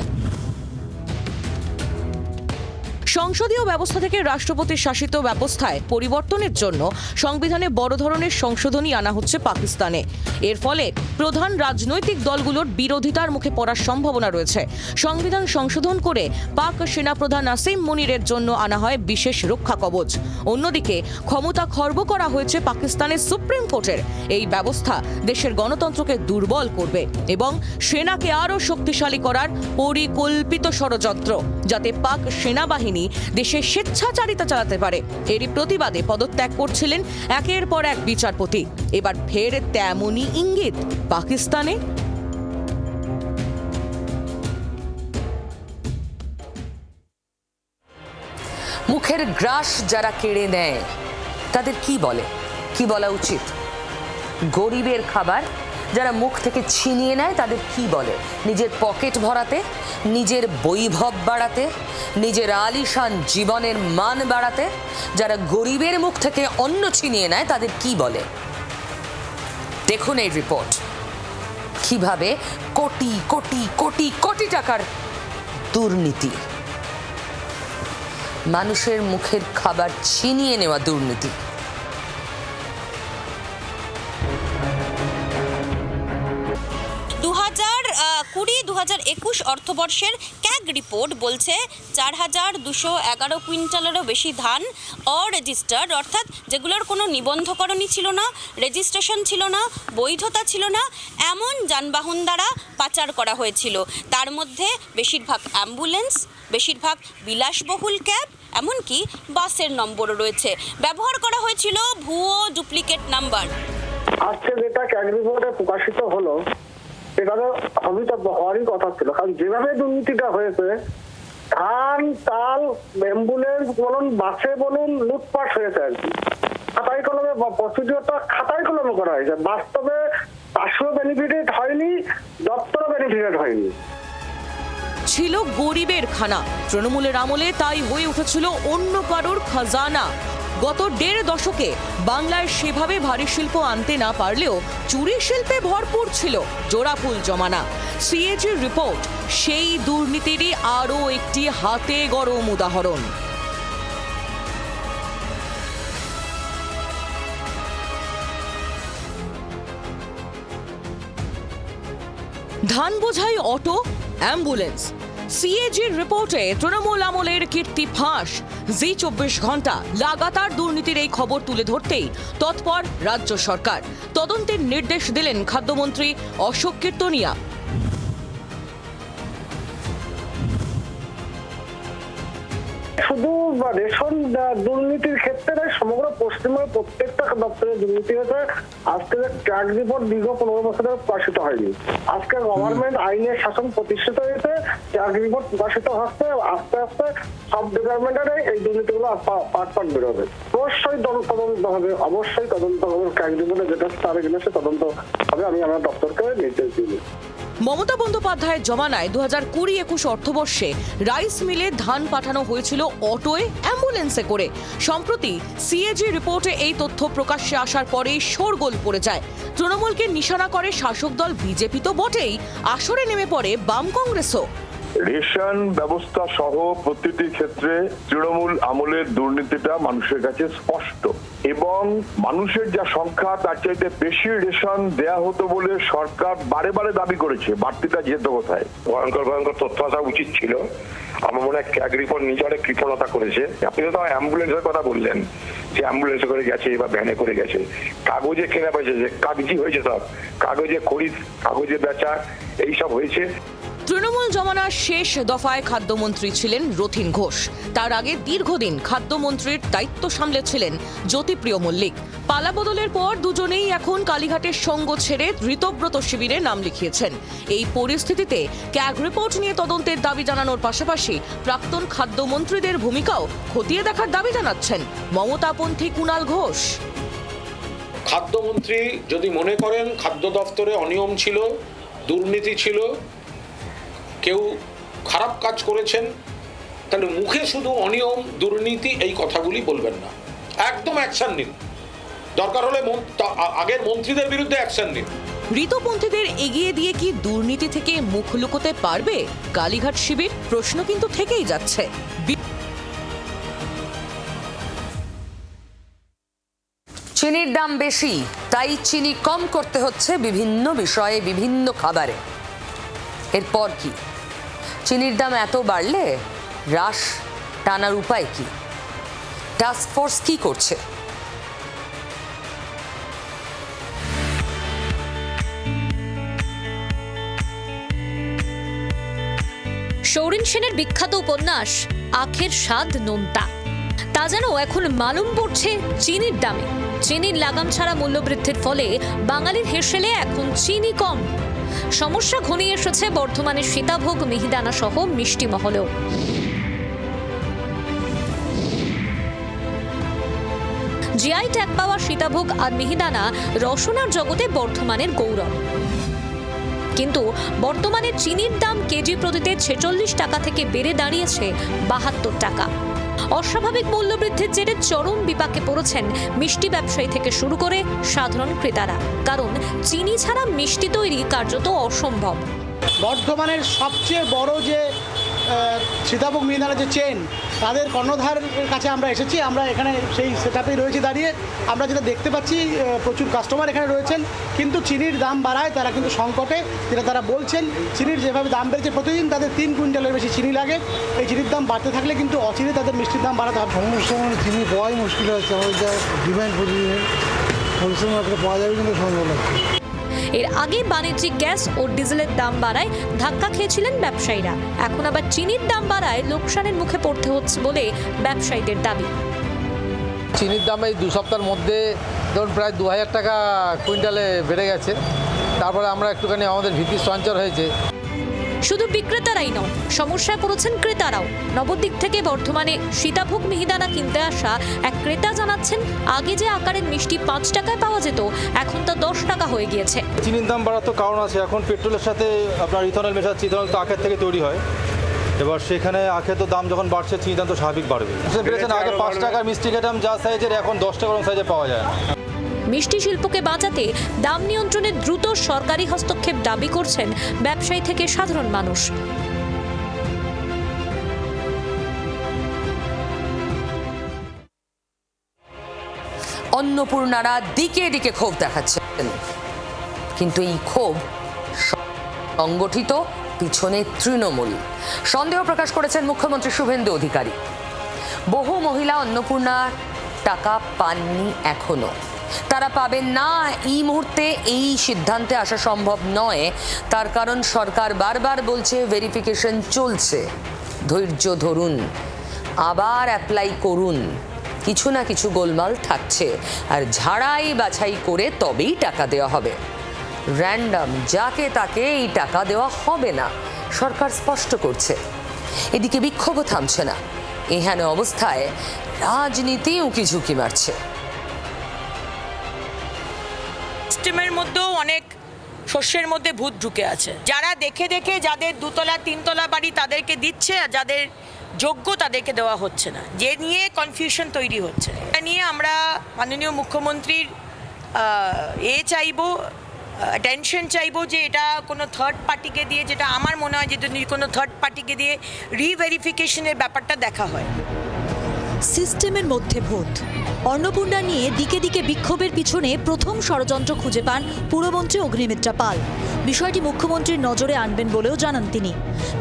সংসদীয় ব্যবস্থা থেকে রাষ্ট্রপতি শাসিত ব্যবস্থায় পরিবর্তনের জন্য সংবিধানে বড় ধরনের সংশোধনী আনা হচ্ছে পাকিস্তানে। এর ফলে প্রধান রাজনৈতিক দলগুলোর বিরোধিতার মুখে পড়ার সম্ভাবনা রয়েছে। সংবিধান সংশোধন করে পাক সেনাপ্রধান আসিম মুনিরের জন্য আনা হয় বিশেষ রক্ষা কবচ। অন্যদিকে ক্ষমতা খর্ব করা হয়েছে পাকিস্তানের সুপ্রিম কোর্টের। এই ব্যবস্থা দেশের গণতন্ত্রকে দুর্বল করবে এবং সেনাকে আরও শক্তিশালী করার পরিকল্পিত ষড়যন্ত্র, যাতে পাক সেনাবাহিনী দেশে স্বেচ্ছাচারিতা চালাতে পারে। এরই প্রতিবাদে পদত্যাগ করছিলেন একের পর এক বিচারপতি। এবার ফের তেমনই ইঙ্গিত পাকিস্তানে। মুখের গ্রাস যারা কেড়ে নেয় তাদের কি বলা উচিত? গরিবের খাবার যারা মুখ থেকে ছিনিয়ে নেয় তাদের কি বলে? নিজের পকেট ভরাতে, নিজের বৈভব বাড়াতে, নিজের আলিশান জীবনের মান বাড়াতে যারা গরিবের মুখ থেকে অন্ন ছিনিয়ে নেয় তাদের কি বলে? দেখুন এই রিপোর্ট, কিভাবে কোটি কোটি কোটি কোটি টাকার দুর্নীতি, মানুষের মুখের খাবার ছিনিয়ে নেওয়া দুর্নীতি। 2020-2021 অর্থবর্ষের ক্যাগ রিপোর্ট বলছে 4211 কুইন্টালেরও বেশি ধান অরেজিস্টার্ড, অর্থাৎ যেগুলোর কোনো নিবন্ধকরণই ছিল না, রেজিস্ট্রেশন ছিল না, বৈধতা ছিল না, এমন যানবাহন দ্বারা পাচার করা হয়েছিল। তার মধ্যে বেশিরভাগ অ্যাম্বুলেন্স, বেশিরভাগ বিলাসবহুল ক্যাব, এমনকি বাসের নম্বরও রয়েছে। ব্যবহার করা হয়েছিল ভুয়ো ডুপ্লিকেট নাম্বার। আজকে যেটা ক্যাগ রিপোর্টে প্রকাশিত হলো এটা তো অবিতব্য হওয়ারই কথা ছিল, কারণ যেভাবে দুর্নীতিটা হয়েছে, ধান, চাল, অ্যাম্বুলেন্স বলুন, বাসে বলুন, লুটপাট হয়েছে আর কি। খাতায় কলমে প্রসিডিওরটা খাতায় কলমে করা হয়েছে, বাস্তবে চাষও বেনিফিটেড হয়নি, দপ্তরও বেনিফিটেড হয়নি। ছিল গরিবের খানা, তৃণমূলের আমলে তাই হয়ে উঠেছিল অন্য কারোর খাজানা। গত 1.5 দশকে বাংলায় সেভাবে ভারী শিল্প আনতে না পারলেও চুরি শিল্পে ভরপুর ছিল জোড়াফুল জমানা। সিএজির রিপোর্ট সেই দুর্নীতিরই আরও একটি হাতে গরম উদাহরণ। ধান বোঝাই অটো, অ্যাম্বুলেন্স। সিএজির রিপোর্টে তৃণমূল আমলের কীর্তি ফাঁস। জি 24 ঘন্টা লাগাতার দুর্নীতির এই খবর তুলে ধরতেই তৎপর রাজ্য সরকার। তদন্তের নির্দেশ দিলেন খাদ্যমন্ত্রী অশোক কীর্তনিয়া। শুধু রেশন দুর্নীতির ক্ষেত্রে সমগ্র পশ্চিমবঙ্গের প্রত্যেকটা দপ্তরে দুর্নীতি হয়েছে। আজকে যে ক্যাগ রিপোর্ট দীর্ঘ 15 বছরে প্রকাশিত হয়নি। আজকে গভর্নমেন্ট আইনের শাসন প্রতিষ্ঠিত হয়েছে, ক্যাগ রিপোর্ট প্রকাশিত হচ্ছে, আস্তে আস্তে সব ডিপার্টমেন্টের এই দুর্নীতিগুলো পাট বেরোবে। অবশ্যই তদন্ত হবে, অবশ্যই তদন্ত হবে। ক্যাগ রিপোর্টে যেটা তার সে তদন্ত হবে, আমি আমার দপ্তরকে নির্দেশ দিই। মমতা বন্দ্যোপাধ্যায়ের জমানায় 2020-21 অর্থবর্ষে রাইস মিলে ধান পাঠানো হয়েছিল অটোয়, অ্যাম্বুলেন্সে করে। সম্প্রতি সিএজি রিপোর্টে এই তথ্য প্রকাশ্যে আসার পরেই শোরগোল পড়ে যায়। তৃণমূলকে নিশানা করে শাসক দল বিজেপি তো বটেই, আসরে নেমে পড়ে বাম কংগ্রেসও। রেশন ব্যবস্থা সহ প্রতিটি ক্ষেত্রে তৃণমূল আমলের দুর্নীতিটা মানুষের কাছে স্পষ্ট এবং মানুষের যা সংখ্যা তার চাইতে বেশি রেশন দেয়া হতো বলে সরকার বারে বারে দাবি করেছে। বাড়তিটা যেত কোথায়? ভয়ঙ্কর ভয়ঙ্কর তথ্য আসা উচিত ছিল। আমার মনে হয় ক্যাগ রিপোর্ট নিজে অনেক কৃপণতা করেছে। আপনি তো অ্যাম্বুলেন্সের কথা বললেন যে অ্যাম্বুলেন্সে করে গেছে বা ভ্যানে করে গেছে, কাগজে কেনা হয়েছে, যে কাগজি হয়েছে, সব কাগজে খরিদ, কাগজে বেচা, এইসব হয়েছে। তৃণমূল জমানার শেষ দফায় খাদ্যমন্ত্রী ছিলেন রথীন ঘোষ। তার আগে দীর্ঘদিন খাদ্যমন্ত্রীর দায়িত্ব সামলেছিলেন জ্যোতিপ্রিয় মল্লিক। পালাবদলের পর দুজনেই এখন কালীঘাটের সঙ্গ ছেড়ে ঋতব্রত শিবিরে নাম লিখিয়েছেন। এই পরিস্থিতিতে ক্যাগ রিপোর্ট নিয়ে তদন্তের দাবি জানানোর পাশাপাশি প্রাক্তন খাদ্যমন্ত্রীদের ভূমিকাও খতিয়ে দেখার দাবি জানাচ্ছেন মমতাপন্থী কুণাল ঘোষ। খাদ্যমন্ত্রী যদি মনে করেন খাদ্য দপ্তরে অনিয়ম ছিল, দুর্নীতি ছিল, কেউ খারাপ কাজ করেছেন, তাহলে মুখে শুধু অনিয়ম দুর্নীতি এই কথাগুলি বলবেন না, একদম অ্যাকশন নিন। দরকার হলে আগের মন্ত্রীদের বিরুদ্ধে অ্যাকশন নিন। ঋতপন্থীদের এগিয়ে দিয়ে কি দুর্নীতি থেকে মুখ লুকোতে পারবে কালীঘাট শিবির? প্রশ্ন কিন্তু থেকেই যাচ্ছে। চিনির দাম বেশি, তাই চিনি কম করতে হচ্ছে বিভিন্ন বিষয়ে, বিভিন্ন খাবারে। এরপর কি? চিনির দাম এত বাড়লে হ্রাস টানার উপায় কি? টাস্ক ফোর্স কি করছে? সৌরিন সেনের বিখ্যাত উপন্যাস আখের স্বাদ নোনতা, তা যেন এখন মালুম পড়ছে চিনির দামে। চিনির লাগাম ছাড়া মূল্যবৃদ্ধির ফলে বাঙালির হেসেলে এখন চিনি কম। সমস্যা ঘনিয়ে এসেছে বর্ধমানের সীতাভোগ, মিহিদানা সহ মিষ্টি মহলেও। জিআই ট্যাগ পাওয়া সীতাভোগ আর মিহিদানা রসনার জগতে বর্ধমানের গৌরব। কিন্তু বর্তমানে চিনির দাম কেজি প্রতিতে 46 টাকা থেকে বেড়ে দাঁড়িয়েছে 72 টাকা। অস্বাভাবিক মূল্যবৃদ্ধির জেরে চরম বিপাকে পড়েছেন মিষ্টি ব্যবসায়ী থেকে শুরু করে সাধারণ ক্রেতারা। কারণ চিনি ছাড়া মিষ্টি তৈরি কার্যত অসম্ভব। বর্ধমানের সবচেয়ে বড় যে সীতাভোগ মিহিদানা যে চেন, তাদের কর্ণধারের কাছে আমরা এসেছি। আমরা এখানে সেই সেটআপেই রয়েছি দাঁড়িয়ে। আমরা যেটা দেখতে পাচ্ছি, প্রচুর কাস্টমার এখানে রয়েছেন, কিন্তু চিনির দাম বাড়ায় তারা কিন্তু সংকটে। যেটা তারা বলছেন, চিনির যেভাবে দাম বেড়েছে, প্রতিদিন তাদের 3 কুইন্টালের বেশি চিনি লাগে। এই চিনির দাম বাড়তে থাকলে কিন্তু অচিরে তাদের মিষ্টির দাম বাড়াতে হবে। সমস্যা মানে চিনি পাওয়াই মুশকিল হচ্ছে। আমাদের যা ডিমান্ড প্রতিদিনের হোলসেল মার্কেটে পাওয়া যাবে কিন্তু সম্ভব লাগছে। এর আগে বাণিজ্যিক গ্যাস ও ডিজেলের দাম বাড়ায় ধাক্কা খেয়েছিলেন ব্যবসায়ীরা। এখন আবার চিনির দাম বাড়ায় লোকসানের মুখে পড়তে হচ্ছে বলে ব্যবসায়ীদের দাবি। চিনির দাম এই 2 সপ্তাহের মধ্যে ধরুন প্রায় 2000 টাকা কুইন্টালে বেড়ে গেছে। তারপরে আমরা একটুখানি আমাদের ভীতি সঞ্চার হয়েছে। শুধু বিক্রেতারাই নয়, সমস্যায় পড়েছেন ক্রেতারাও। নবদ্বীপ থেকে বর্ধমানে সীতাভোগ মিহিদানা কিনতে আসা এক ক্রেতা জানাচ্ছেন, আগে যে আকারের মিষ্টি 5 টাকায় পাওয়া যেত, এখন তা 10 টাকা হয়ে গিয়েছে। চিনির দাম বাড়ার তো কারণ আছে। এখন পেট্রোলের সাথে আপনার ইথানল মেশাচ্ছে। ইথানল তো আখের থেকে তৈরি হয়। এবার সেখানে আখের তো দাম যখন বাড়ছে, চিনির দাম তো স্বাভাবিক বাড়বে। আগে 5 টাকার মিষ্টি খেতাম যা সাইজের, এখন 10 টাকা সাইজে পাওয়া যায়। মিষ্টি শিল্পকে বাঁচাতে দাম নিয়ন্ত্রণে দ্রুত সরকারি হস্তক্ষেপ দাবি করছেন ব্যবসায়ী থেকে সাধারণ মানুষ। অন্নপূর্ণারা দিকে দিকে ক্ষোভ দেখাচ্ছেন, কিন্তু এই ক্ষোভ সংগঠিত, পিছনে তৃণমূল। সন্দেহ প্রকাশ করেছেন মুখ্যমন্ত্রী শুভেন্দু অধিকারী। বহু মহিলা অন্নপূর্ণার টাকা পাননি এখনো, তারা পাবেন না। এই মুহূর্তে এই সিদ্ধান্তে আসা সম্ভব নয়। তার কারণ সরকার বারবার বলছে ভেরিফিকেশন চলছে, ধৈর্য ধরুন, আবার অ্যাপ্লাই করুন। কিছু না কিছু গোলমাল থাকছে, আর ঝাড়াই বাছাই করে তবেই টাকা দেওয়া হবে। র্যান্ডম যাকে তাকে এই টাকা দেওয়া হবে না, সরকার স্পষ্ট করছে। এদিকে বিক্ষোভও থামছে না। এহেন অবস্থায় রাজনীতি উঁকি ঝুঁকি মারছে। সিস্টেমের মধ্যেও অনেক শস্যের মধ্যে ভূত ঢুকে আছে। যারা দেখে দেখে যাদের 2তলা 3তলা বাড়ি তাদেরকে দিচ্ছে, আর যাদের যোগ্য তাদেরকে দেওয়া হচ্ছে না, যে নিয়ে কনফিউশন তৈরি হচ্ছে। এটা নিয়ে আমরা মাননীয় মুখ্যমন্ত্রীর চাইব অ্যাটেনশন চাইবো যে এটা কোনো থার্ড পার্টিকে দিয়ে, যেটা আমার মনে হয় যে যদি কোনো থার্ড পার্টিকে দিয়ে রিভেরিফিকেশনের ব্যাপারটা দেখা হয়। সিস্টেমের মধ্যে ভূত। অন্নপূর্ণা নিয়ে দিকে দিকে বিক্ষোভের পিছনে প্রথম ষড়যন্ত্র খুঁজে পান পুরমন্ত্রী অগ্নিমিত্রা পাল। বিষয়টি মুখ্যমন্ত্রীর নজরে আনবেন বলেও জানান তিনি।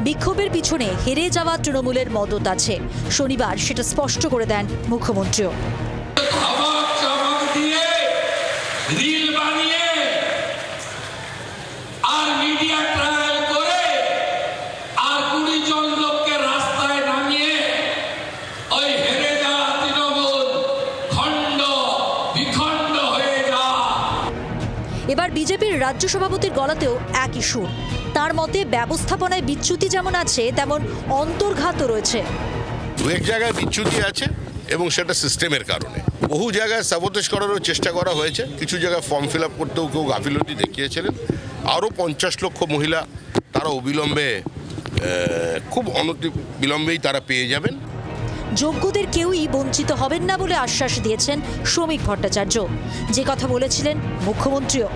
বিক্ষোভের পিছনে হেরে যাওয়া তৃণমূলের মদত আছে, শনিবার সেটা স্পষ্ট করে দেন মুখ্যমন্ত্রীও। রিল বানিয়ে আর মিডিয়া ট্রায়াল করে আর 20 জন লোককে রাস্তায় নামিয়ে ওই হেরে যাওয়া তৃণমূল খণ্ড বিখণ্ড হয়ে যা। এবার বিজেপির রাজ্য সভাপতির গলাতেও একই সুর। তার মতে ব্যবস্থাপনায় বিচ্যুতি যেমন আছে তেমন অন্তর্ঘাতও রয়েছে। দু এক জায়গায় বিচ্যুতি আছে এবং সেটা সিস্টেমের কারণে। বহু জায়গায় সাবোটেজ করারও চেষ্টা করা হয়েছে, কিছু জায়গায় ফর্ম ফিল আপ করতেও কেউ গাফিলতি দেখিয়েছিলেন। আরও 50 লক্ষ মহিলা তারা অবিলম্বে খুব বিলম্বেই তারা পেয়ে যাবেন। যোগ্যদের কেউই বঞ্চিত হবেন না বলে আশ্বাস দিয়েছেন শ্রমিক ভট্টাচার্য, যে কথা বলেছিলেন মুখ্যমন্ত্রীও।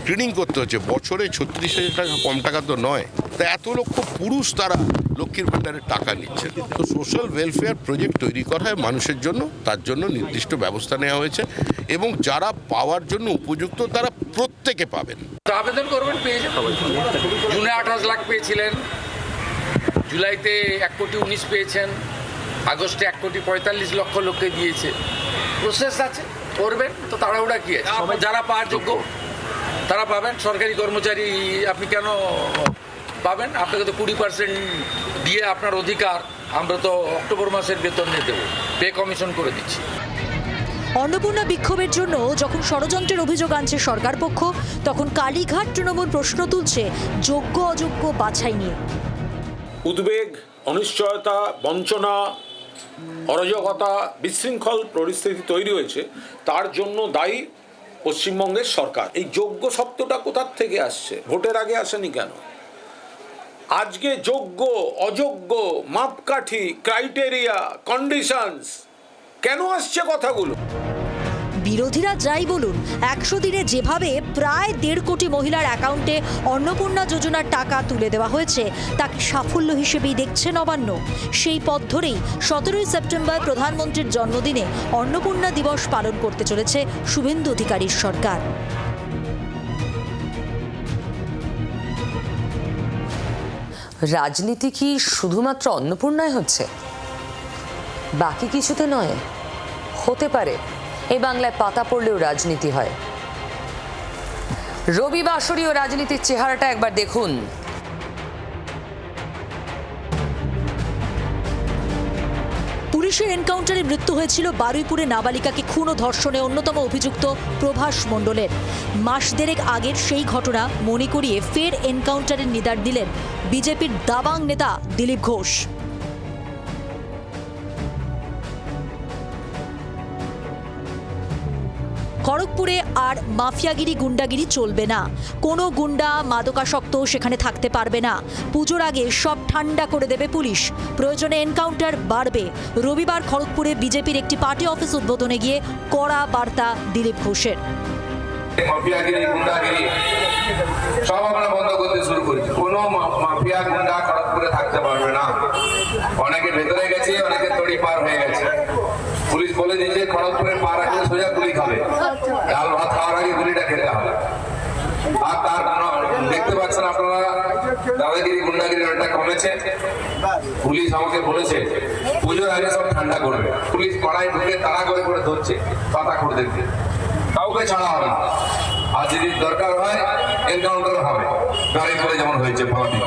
ট্রেনিং করতে হচ্ছে, বছরে 36,000 টাকা কম টাকা তো নয়। তা এত লক্ষ পুরুষ তারা লক্ষ্মীর ভাণ্ডারের টাকা নিচ্ছেন। তো সোশ্যাল ওয়েলফেয়ার প্রজেক্ট তৈরি করা হয় মানুষের জন্য, তার জন্য নির্দিষ্ট ব্যবস্থা নেওয়া হয়েছে এবং যারা পাওয়ার জন্য উপযুক্ত তারা প্রত্যেকে পাবেন। আবেদন করবেন, পেয়ে যাবেন। জুনে 28 লাখ পেয়েছিলেন, জুলাইতে 1,19,00,000 পেয়েছেন, আগস্টে 1,45,00,000 লক্ষ লোককে দিয়েছে। প্রসেস আছে, করবেন তো, তাড়াহুড়া কি আছে? যারা পাওয়ার যোগ্য তারা পাবেন। সরকারি কর্মচারী আপনি কেন পাবেন? আপনাকে তো 20% দিয়ে আপনার অধিকার। আমরা তো অক্টোবর মাসের বেতন দিয়ে দেবো, পে কমিশন করে দিচ্ছি। অন্নপূর্ণা বিক্ষোভের জন্য যখন ষড়যন্ত্রের অভিযোগ আনছে সরকার পক্ষ, তখন কালীঘাট তৃণমূল প্রশ্ন তুলছে যোগ্য অযোগ্য বাছাই নিয়ে। উদ্বেগ, অনিশ্চয়তা, বঞ্চনা, অরাজকতা, বিশৃঙ্খল পরিস্থিতি তৈরি হয়েছে, তার জন্য দায়ী পশ্চিমবঙ্গের সরকার। এই যোগ্য শব্দটা কোথার থেকে আসছে? ভোটের আগে আসেনি কেন? আজকে যোগ্য অযোগ্য মাপকাঠি, ক্রাইটেরিয়া, কন্ডিশনস কেন আসছে কথাগুলো? বিরোধীরা যাই বলুন, 100 দিনে যেভাবে প্রায় 1.5 কোটি মহিলার অ্যাকাউন্টে অন্নপূর্ণা যোজনার টাকা তুলে দেওয়া হয়েছে তাকে সাফল্য হিসেবেই দেখছে নবান্ন। সেই পথ ধরেই 17 সেপ্টেম্বর প্রধানমন্ত্রীর জন্মদিনে অন্নপূর্ণা দিবস পালন করতে চলেছে শুভেন্দু অধিকারীর সরকার। রাজনীতি কি শুধুমাত্র অন্নপূর্ণায় হচ্ছে? বাকি কিছুতে নয়? হতে পারে এই বাংলায় পাতা পড়লেও রাজনীতি হয়। রবিবাসরীয় রাজনীতির চেহারাটা একবার দেখুন। পুলিশের এনকাউন্টারে মৃত্যু হয়েছিল বারুইপুরে নাবালিকাকে খুন ও ধর্ষণে অন্যতম অভিযুক্ত প্রভাস মণ্ডলের। মাস দেড়েক আগের সেই ঘটনা মনে করিয়ে ফের এনকাউন্টারের নিদার দিলেন বিজেপির দাবাং নেতা দিলীপ ঘোষ। খড়গপুরে আর মাফিয়াগিরি গুন্ডাগিরি চলবে না। কোনো গুন্ডা মাদকাসক্ত সেখানে থাকতে পারবে না। পুজোর আগে সব ঠান্ডা করে দেবে পুলিশ। প্রয়োজনে এনকাউন্টার বাড়বে। রবিবার খড়গপুরে বিজেপির একটি পার্টি অফিস উদ্বোধনে গিয়ে কড়া বার্তা দিলীপ ঘোষের। মাফিয়াগিরি গুন্ডাগিরি সব আমরা বন্ধ করতে শুরু করেছি। কোনো মাফিয়া গুন্ডা খড়গপুরে থাকতে পারবে না। অনেকে ভেতরে গেছে, অনেকে তড়ি পার হয়ে গেছে। পুলিশ বলে দিয়েছে খড়গপুরে পা রাখলে সোজা গুলি খাবে, ডাল ভাত খাওয়ার আগে গুলিটা খেতে হবে। আর তার দেখতে পাচ্ছেন আপনারা দাদাগিরি গুন্ডাগিরি অনেকটা কমেছে। পুলিশ আমাকে বলেছে পুজোর আগে সব ঠান্ডা করবে। পুলিশ পাড়ায় ঢুকে তাড়া করে করে ধরছে পাতা করে দেখতে, কাউকে ছাড়া হবে না। আর যদি দরকার হয় এনকাউন্টার হবে, গাড়ি করে যেমন হয়েছে ভারতীয়।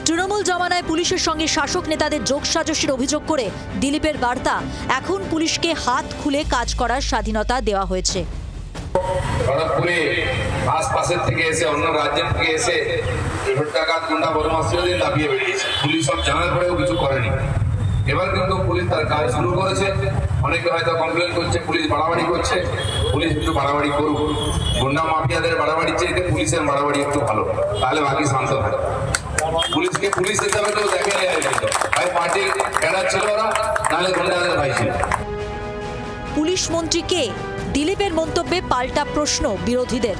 তৃণমূল জমানায় পুলিশের সঙ্গে শাসক নেতাদের যোগসাজশের অভিযোগ করে দিলীপের বার্তা, এখন পুলিশকে হাত খুলে কাজ করার স্বাধীনতা দেওয়া হয়েছে। খড়গপুরে আশপাশের থেকে এসে, অন্য রাজ্যের থেকে এসে ডাকাত গুন্ডা বদমাশদের লাফিয়ে বেরিয়েছে। পুলিশ সব জানার পরেও কিছু করেনি। এবার কিন্তু পুলিশ তার কাজ শুরু করেছে। অনেকে হয়তো কমপ্লেন করছে পুলিশ বাড়াবাড়ি করছে। পুলিশ একটু বাড়াবাড়ি করুক। গুন্ডা মাফিয়াদের বাড়াবাড়ির চাইতে পুলিশের বাড়াবাড়ি একটু ভালো, তাহলে বাকি শান্ত থাকে। পুলিশকে পুলিশ হিসাবে কেউ দেখে নেয়, ভাই পার্টি ক্যাডার ছিল ওরা, নাহলে গুন্ডাদের ভাই ছিল। পুলিশ মন্ত্রী কে? দিলীপের মন্তব্যে পাল্টা প্রশ্ন বিরোধীদের।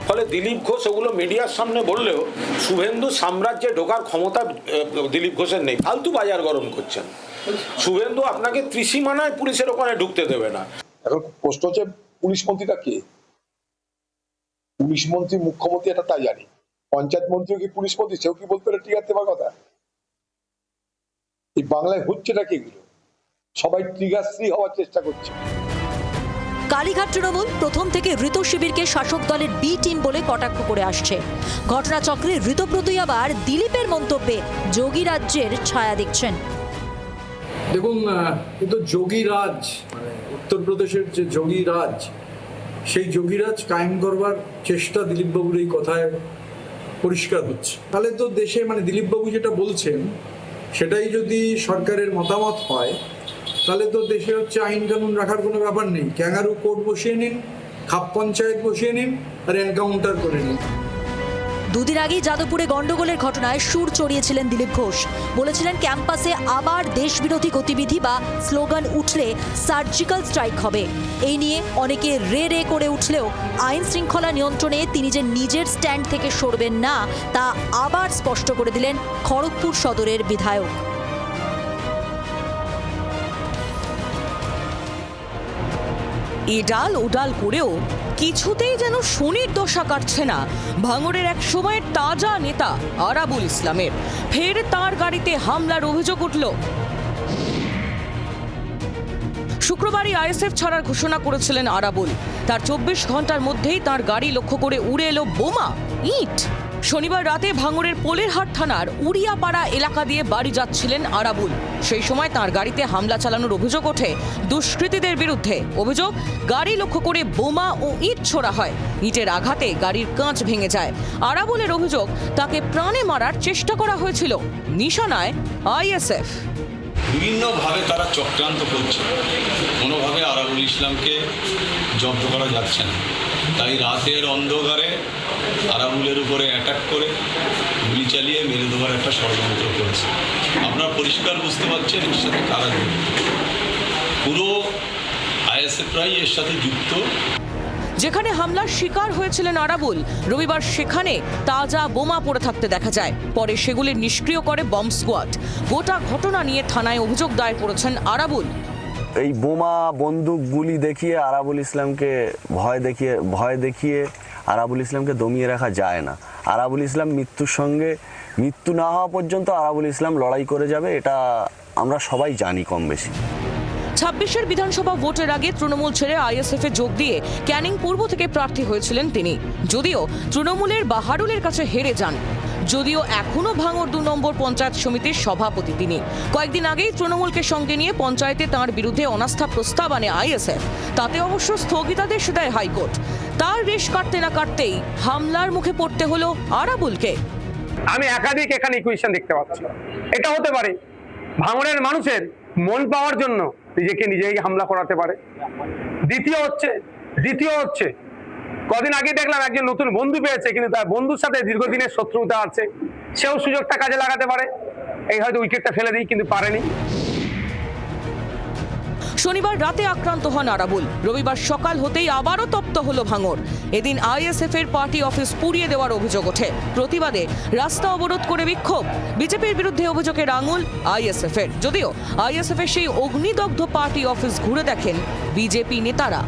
ফলে দিলীপ ঘোষ ওগুলো মিডিয়ার সামনে বললেও শুভেন্দু সাম্রাজ্যে ঢোকার ক্ষমতা দিলীপ ঘোষের নেই। ফালতু বাজার গরম করছেন। শুভেন্দু আপনাকে ত্রিসীমানায় পুলিশের ওখানে ঢুকতে দেবে না। এখন প্রশ্ন হচ্ছে পুলিশ মন্ত্রীটা কে? পুলিশ মন্ত্রী মুখ্যমন্ত্রী এটা তাই জানি, পঞ্চায়েত মন্ত্রীও কি পুলিশ মন্ত্রী? সেও কি বলতে পারে টিকার দেওয়ার কথা? এই বাংলায় হচ্ছেটা কি? এগুলো সবাই ট্রিগারশ্রী হওয়ার চেষ্টা করছে। কালীঘাট তৃণমূল প্রথম থেকে ঋত শিবিরকে শাসক দলের বি টিম বলে কটাক্ষ করে আসছে। ঘটনাচক্রে ঋতব্রতই আবার দিলীপের মন্তব্যে যোগী রাজ্যের ছায়া দেখছেন। দেখুন, কিন্তু যোগীরাজ মানে উত্তরপ্রদেশের যে যোগীরাজ, সেই যোগীরাজ কায়েম করবার চেষ্টা দিলীপবাবুর এই কথায় পরিষ্কার হচ্ছে। তাহলে তো দেশে মানে দিলীপবাবু যেটা বলছেন সেটাই যদি সরকারের মতামত হয়, তাহলে তো দেশে হচ্ছে আইন কানুন রাখার কোনো ব্যাপার নেই। ক্যাঙ্গারু কোর্ট বসিয়ে নিন, খাপ পঞ্চায়েত বসিয়ে নিন, আর এনকাউন্টার করে নিন। দুদিন আগেই যাদবপুরে গন্ডগোলের ঘটনায় সুর চড়িয়েছিলেন দিলীপ ঘোষ। বলেছিলেন ক্যাম্পাসে আবার দেশবিরোধী গতিবিধি বা স্লোগান উঠলে সার্জিক্যাল স্ট্রাইক হবে। এই নিয়ে অনেকে রে রে করে উঠলেও আইন শৃঙ্খলা নিয়ন্ত্রণে তিনি যে নিজের স্ট্যান্ড থেকে সরবেন না তা আবার স্পষ্ট করে দিলেন খড়গপুর সদরের বিধায়ক। এডাল ওডাল করেও কিছুতেই যেন শনির দশা কাটছে না ভাঙড়ের এক সময়ের তাজা নেতা আরাবুল ইসলামের। ফের তার গাড়িতে হামলার অভিযোগ উঠল। শুক্রবারই আইএসএফ ছাড়ার ঘোষণা করেছিলেন আরাবুল। তার 24 ঘন্টার মধ্যেই তার গাড়ি লক্ষ্য করে উড়ে এলো বোমা, ইট। শনিবার রাতে ভাঙড়ের পোলেরহাট থানার উড়িয়াপাড়া এলাকা দিয়ে বাড়ি যাচ্ছিলেন আরাবুল। সেই সময় তার গাড়িতে হামলা চালানোর অভিযোগ ওঠে দুষ্কৃতীদের বিরুদ্ধে। অভিযোগ, গাড়ি লক্ষ্য করে বোমা ও ইট ছোড়া হয়। ইটের আঘাতে গাড়ির কাঁচ ভেঙে যায়। আরাবুলের অভিযোগ, তাকে প্রাণে মারার চেষ্টা করা হয়েছিল। নিশানায় আইএসএফ। বিভিন্নভাবে তারা চক্রান্ত করছে, কোনোভাবে আরাবুল ইসলামকে জব্দ করা যাচ্ছে না। তাই রাতের অন্ধকারে আরাবুলের উপরে অ্যাটাক করে গুলি চালিয়ে মেরে দেওয়ার একটা ষড়যন্ত্র করেছে। আপনারা পরিষ্কার বুঝতে পারছেন এর সাথে কারা যুক্ত। পুরো আইএসএফরাই এর সাথে যুক্ত। যেখানে হামলার শিকার হয়েছিলেন আরাবুল, রবিবার সেখানে তাজা বোমা পড়ে থাকতে দেখা যায়। পরে সেগুলি নিষ্ক্রিয় করে বম্ব স্কোয়াড। গোটা ঘটনা নিয়ে থানায় অভিযোগ দায়ের করেছেন আরাবুল। এই বোমা বন্দুক গুলি দেখিয়ে আরাবুল ইসলামকে ভয় দেখিয়ে আরাবুল ইসলামকে দমিয়ে রাখা যায় না। আরাবুল ইসলাম মৃত্যু না হওয়া পর্যন্ত আরাবুল ইসলাম লড়াই করে যাবে, এটা আমরা সবাই জানি কম বেশি। 26-এর বিধানসভা ভোটের আগে তৃণমূল ছেড়ে আইএসএফে যোগ দিয়ে ক্যানিং পূর্ব থেকে প্রার্থী হয়েছিলেন তিনি। যদিও তৃণমূলের বাহারুলের কাছে হেরে যান। যদিও এখনও ভাঙড় 2 নম্বর পঞ্চায়েত সমিতির সভাপতি তিনি। কয়েকদিন আগেই তৃণমূলকে সঙ্গে নিয়ে পঞ্চায়েতে তাঁর বিরুদ্ধে অনাস্থা প্রস্তাব আনে আইএসএফ। তাতে অবশ্য স্থগিতাদেশ দেয় হাইকোর্ট। তার রেশ কাটতে না কাটতেই হামলার মুখে পড়তে হলো আরাবুলকে। আমি একাধিক এখানে ইকুয়েশন দেখতে পাচ্ছি। এটা হতে পারে ভাঙড়ের মানুষের মন পাওয়ার জন্য নিজেই হামলা করাতে পারে। দ্বিতীয় হচ্ছে কদিন আগে দেখলাম একজন নতুন বন্ধু পেয়েছে, কিন্তু তার বন্ধুর সাথে দীর্ঘদিনের শত্রুতা আছে। সেও সুযোগটা কাজে লাগাতে পারে। এই হয়তো উইকেটটা ফেলে দিই, কিন্তু পারেনি। শনিবার রাতে আক্রান্ত হন আরাবুল। রবিবার সকাল হতেই আবারও তপ্ত হলো ভাঙড়। এদিন আইএসএফ-এর পার্টি অফিস পুড়িয়ে দেওয়ার অভিযোগ ওঠে। প্রতিবাদে রাস্তা অবরোধ করে বিক্ষোভ। বিজেপির বিরুদ্ধে অভিযোগের আঙুল আইএসএফ-এর। যদিও আইএসএফ-এর সেই অগ্নিদগ্ধ পার্টি অফিস ঘুরে দেখেন বিজেপি নেতারা।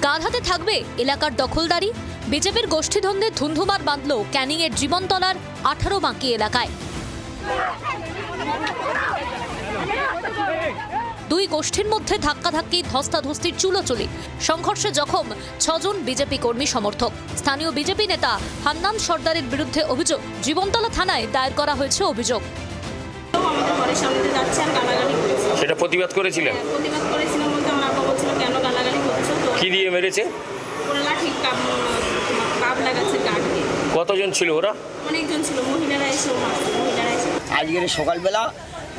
কার হাতে থাকবে এলাকার দখলদারি? বিজেপির গোষ্ঠীদ্বন্দ্বে ধুন্ধুমার বাঁধল ক্যানিংয়ের জীবনতলার 18 বাঁকি এলাকায়। দুই গোষ্ঠীর মধ্যে ধাক্কাধাক্কি, ধস্তাধস্তির চুলোচুলি। সংঘর্ষে জখম 6 জন বিজেপি কর্মী সমর্থক। স্থানীয় বিজেপি নেতা হান্নান সর্দারের বিরুদ্ধে অভিযোগ। জীবনতলা থানায় দায়ের করা হয়েছে অভিযোগ। সেটা প্রতিবাদ করেছিলেন? প্রতিবাদ করেছিলাম বলতে আমার আব্বা বলছিল কেন গালাগালি করছো। কি দিয়ে মেরেছে? ওরা লাঠি কাপ লাগাচ্ছে গাড়িতে। কতজন ছিল ওরা? অনেকজন ছিল, মহিলারা এসে আজকের সকালবেলা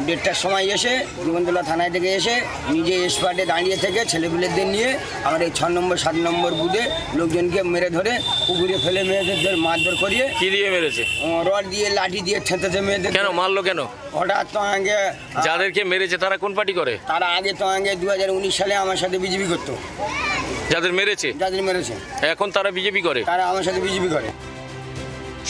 1:30টার সময় এসে জীবনতলা থানায় থেকে এসে নিজে স্পটে দাঁড়িয়ে থেকে ছেলেপুলেদের নিয়ে আমার এই 6 নম্বর 7 নম্বর বুথে লোকজনকে মেরে ধরে পুকুরে ফেলে মেয়েদের মারধর করিয়ে। কি দিয়ে মেরেছে? রড দিয়ে লাঠি দিয়ে ঠেঁতেছে মেয়েদের। কেন মারলো কেন? হঠাৎ তো আগে যাদেরকে মেরেছে তারা কোন পার্টি করে? তারা আগে তো আগে 2019 সালে আমার সাথে বিজেপি করতো। যাদের মেরেছে এখন তারা বিজেপি করে? তারা আমার সাথে বিজেপি করে।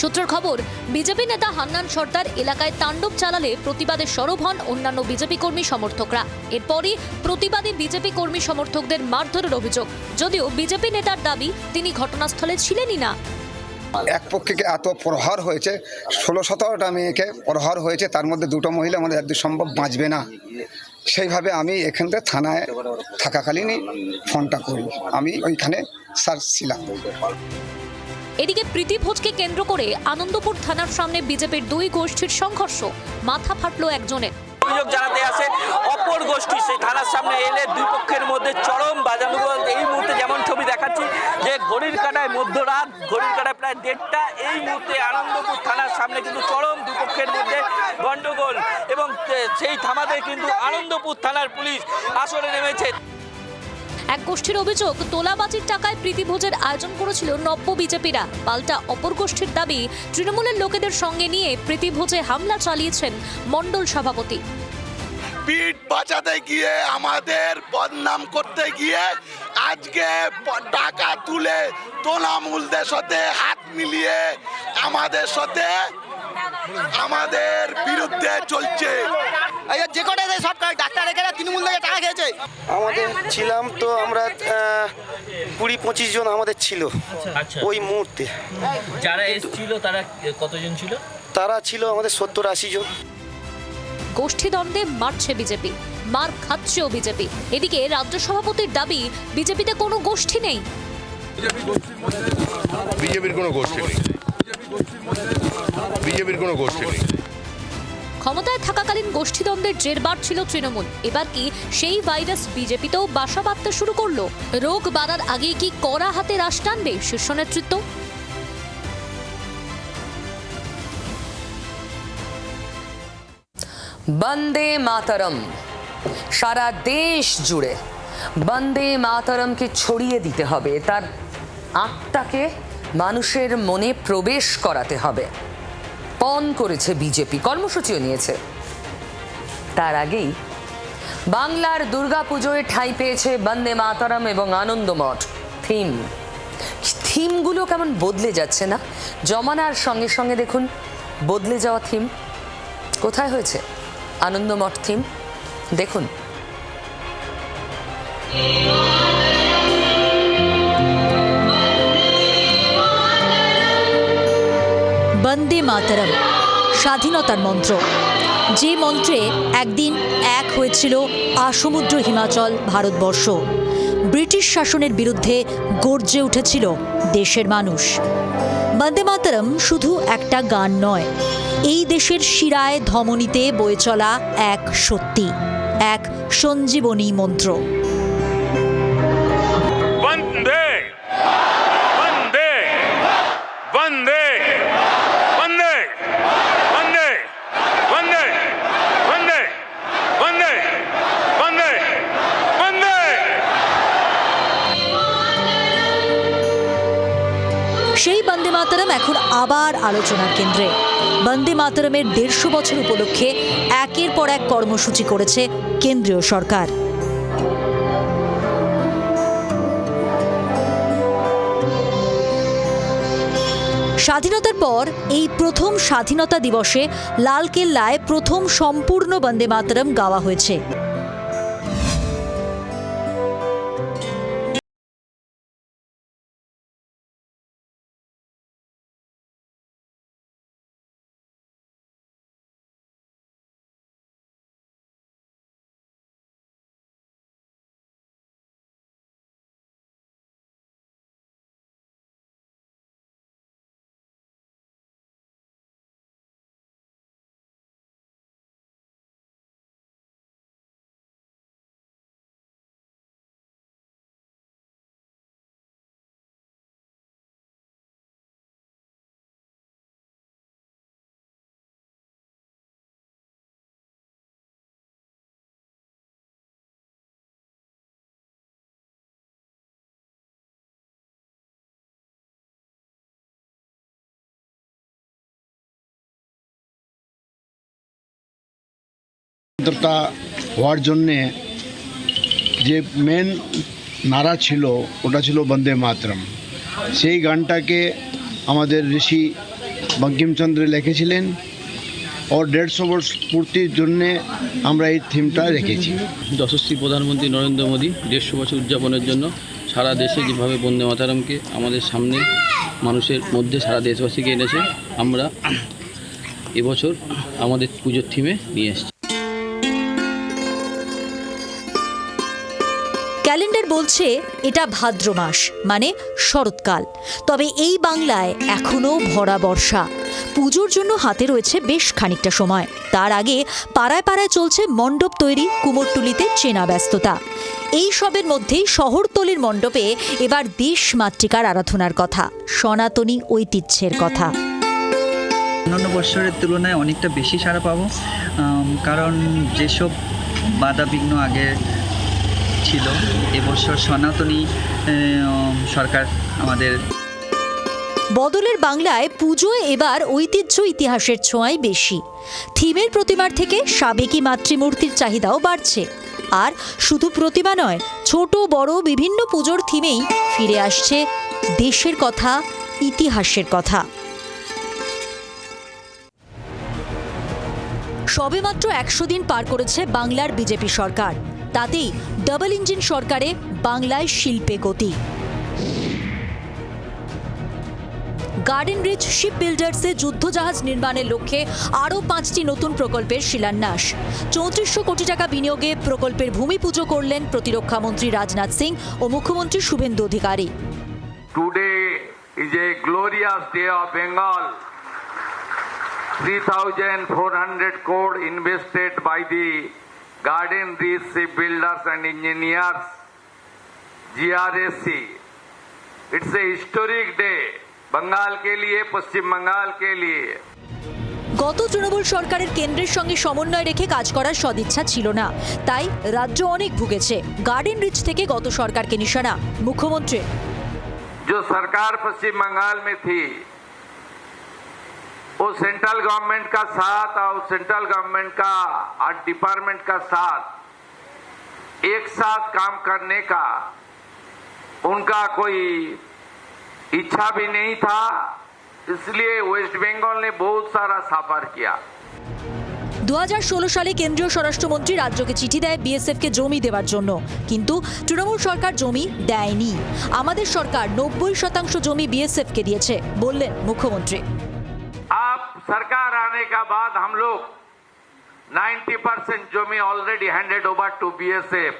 সূত্রের খবর, বিজেপি নেতা হান্নান সর্দার এলাকায় তাণ্ডব চালালে প্রতিবাদে সরব হন অন্যান্য বিজেপি কর্মী সমর্থকরা। এরপরই প্রতিবাদী বিজেপি কর্মী সমর্থকদের মারধরের অভিযোগ, যদিও বিজেপি নেতার দাবি তিনি ঘটনাস্থলে ছিলেনই না। এক পক্ষে এত প্রহার হয়েছে, 16-17টা মেয়েকে প্রহার হয়েছে, তার মধ্যে 2টো মহিলা আমাদের এত সম্ভব বাঁচবে না। সেইভাবে আমি এখান থেকে থানায় থাকাকালীনই ফোনটা করি, আমি ওইখানে সার্চ ছিলাম। এদিকে প্রীতি ভোজকে কেন্দ্র করে আনন্দপুর থানার সামনে বিজেপির 2 গোষ্ঠীর সংঘর্ষ, মাথা ফাটলো একজনের। অভিযোগ জানাতে আসে অপর গোষ্ঠী, সেই থানার সামনে এলে দুই পক্ষের মধ্যে চরম বাজানুগোল। এই মুহূর্তে যেমন ছবি দেখাচ্ছি যে ঘড়ির কাঁটায় মধ্যরাত, ঘড়ির কাঁটায় প্রায় 1:30টা, এই মুহূর্তে আনন্দপুর থানার সামনে কিন্তু চরম দুই পক্ষের মধ্যে গন্ডগোল, এবং সেই থামাতে কিন্তু আনন্দপুর থানার পুলিশ আসরে নেমেছে। এক গোষ্ঠীর অভিযোগ, তোলাবাজির টাকায় প্রীতি ভোজের আয়োজন করেছিল নব্য বিজেপিরা। পাল্টা অপর গোষ্ঠীর দাবি, তৃণমূলের লোকেদের সঙ্গে নিয়ে প্রীতি ভোজে হামলা চালিয়েছেন মণ্ডল সভাপতি। পিঠ বাঁচাতে গিয়ে, আমাদের বদনাম করতে গিয়ে আজকে টাকা তুলে তৃণমূলদের সাথে হাত মিলিয়ে আমাদের সাথে আমাদের বিরুদ্ধে চলছে। যে কটা সব ডাক্তার এখানে তৃণমূল থেকে টাকা খেয়েছে। আমাদের ছিলাম তো আমরা 20-25 জন আমাদের ছিল ওই মুহূর্তে। যারা এসেছিল তারা কতজন ছিল? তারা ছিল আমাদের 70-80 জন। গোষ্ঠীদ্বন্দ্বে মারছে বিজেপি, মার খাচ্ছেও বিজেপি। এদিকে রাজ্য সভাপতির দাবি, বিজেপিতে কোনো গোষ্ঠী নেই। বিজেপির কোনো গোষ্ঠী নেই, বিজেপির কোনো গোষ্ঠী নেই। ক্ষমতায় থাকাকালীন গোষ্ঠীদ্বন্দ্বের জের বাড়ছিল তৃণমূল। এবার কি সেই ভাইরাস বিজেপিতেও বাসা বাঁধতে শুরু করলো? রোগ বাড়ার আগে কি কড়া হাতে রাশ টানবে শীর্ষ নেতৃত্ব? বন্দে মাতরম সারা দেশ জুড়ে বন্দে মাতরমকে ছড়িয়ে দিতে হবে, তার আত্মাকে মানুষের মনে প্রবেশ করাতে হবে। পণ করেছে বিজেপি, কর্মসূচিও নিয়েছে। তার আগেই বাংলার দুর্গাপুজোয় ঠাঁই পেয়েছে বন্দে মাতরম এবং আনন্দমঠ থিমগুলো কেমন বদলে যাচ্ছে না? জমানার সঙ্গে সঙ্গে দেখুন বদলে যাওয়া থিম। কোথায় হয়েছে আনন্দমঠ থিম? দেখুন। বন্দে মাতরম স্বাধীনতার মন্ত্র, যে মন্ত্রে একদিন এক হয়েছিল আসমুদ্র হিমাচল ভারতবর্ষ। ব্রিটিশ শাসনের বিরুদ্ধে গর্জে উঠেছিল দেশের মানুষ। বন্দে মাতরম শুধু একটা গান নয়, এই দেশের শিরায় ধমনীতে বয়ে চলা এক সত্যি, এক সঞ্জীবনী মন্ত্র। বন্দে বন্দে বন্দে বন্দে বন্দে বন্দে বন্দে বন্দে বন্দে বন্দে। সেই বন্দে মাতরম এখন আবার আলোচনার কেন্দ্রে। বন্দে মাতরমের 150 বছর উপলক্ষে একের পর এক কর্মসূচি করেছে কেন্দ্রীয় সরকার। স্বাধীনতার পর এই প্রথম স্বাধীনতা দিবসে লালকেল্লায় প্রথম সম্পূর্ণ বন্দে মাতরম গাওয়া হয়েছে। স্বাধীনতা হওয়ার জন্যে যে মেন নারা ছিল ওটা ছিল বন্দে মাতরম। সেই গানটাকে আমাদের ঋষি বঙ্কিমচন্দ্র লিখেছিলেন, और 150 वर्ष पूर्तिর জন্যে আমরা এই থিমটা রেখেছি। যশস্বী প্রধানমন্ত্রী নরেন্দ্র মোদী 150 বছর উদযাপনের জন্য সারা দেশে যেভাবে বন্দে মাতরমকে আমাদের সামনে মানুষের মধ্যে সারা দেশবাসীকে এনেছে, আমরা এবছর আমাদের পুজোর থিমে নিয়ে এসেছি। ক্যালেন্ডার বলছে এটা ভাদ্র মাস, মানে শরৎকাল। তবে এই বাংলায় এখনও ভরা বর্ষা। পুজোর জন্য হাতে রয়েছে বেশ খানিকটা সময়। তার আগে পাড়ায় পাড়ায় চলছে মণ্ডপ তৈরি, কুমোরটুলিতে চেনা ব্যস্ততা। এই সবের মধ্যেই শহরতলির মণ্ডপে এবার দেশ মাতৃকার আরাধনার কথা, সনাতনী ঐতিহ্যের কথা। অন্যান্য বছরের তুলনায় অনেকটা বেশি সাড়া পাবো, কারণ যেসব বাধাবিঘ্ন আগে ছিল, এবছর সনাতনী সরকার আমাদের। বদলের বাংলায় পুজোয় এবার ঐতিহ্য ইতিহাসের ছোঁয়াই বেশি। থিমের প্রতিমার থেকে সাবেকি মাতৃমূর্তির চাহিদাও বাড়ছে। আর শুধু প্রতিমা নয়, ছোট বড় বিভিন্ন পুজোর থিমেই ফিরে আসছে দেশের কথা, ইতিহাসের কথা। সবেমাত্র 100 দিন পার করেছে বাংলার বিজেপি সরকার। তাতেই ডাবল ইঞ্জিন সরকারে বাংলায় শিল্পে গতি। গার্ডেন রিচ শিপ বিল্ডার্সে যুদ্ধজাহাজ নির্মাণের লক্ষ্যে আরও 5টি নতুন প্রকল্পের শিলান্যাস। 3400 কোটি টাকা বিনিয়োগে প্রকল্পের ভূমি পুজো করলেন প্রতিরক্ষা মন্ত্রী রাজনাথ সিং ও মুখ্যমন্ত্রী Suvendu Adhikari. Today is a glorious day of Bengal. 3,400 crore invested by the Garden Reach Shipbuilders and Engineers, GRSC. It's a historic day, Bengal के लिए, पश्चिम बंगाल के लिए। গত তৃণমূল সরকারের কেন্দ্রের সঙ্গে সমন্বয় রেখে কাজ করার সদিচ্ছা ছিল না, তাই রাজ্য অনেক ভুগেছে। গার্ডেন রিচ থেকে গত সরকারকে নিশানা মুখ্যমন্ত্রী। जो सरकार पश्चिम बंगाल में थी, वो सेंट्रल गवर्नमेंट का साथ और सेंट्रल गवर्नमेंट का और डिपार्टमेंट का साथ एक साथ काम करने का उनका कोई इच्छा भी नहीं था, इसलिए वेस्ट बंगाल ने बहुत सारा सफर किया। 2016 সালে কেন্দ্রীয় স্বরাষ্ট্রমন্ত্রী রাজ্যকে চিঠি দেয় বিএসএফকে জমি দেওয়ার জন্য, কিন্তু তৃণমূল সরকার জমি দেয়নি। আমাদের সরকার 90% জমি বিএসএফকে দিয়েছে বললেন মুখ্যমন্ত্রী। अब सरकार आने का बाद हम लोग 90% जमी already handed over to BSF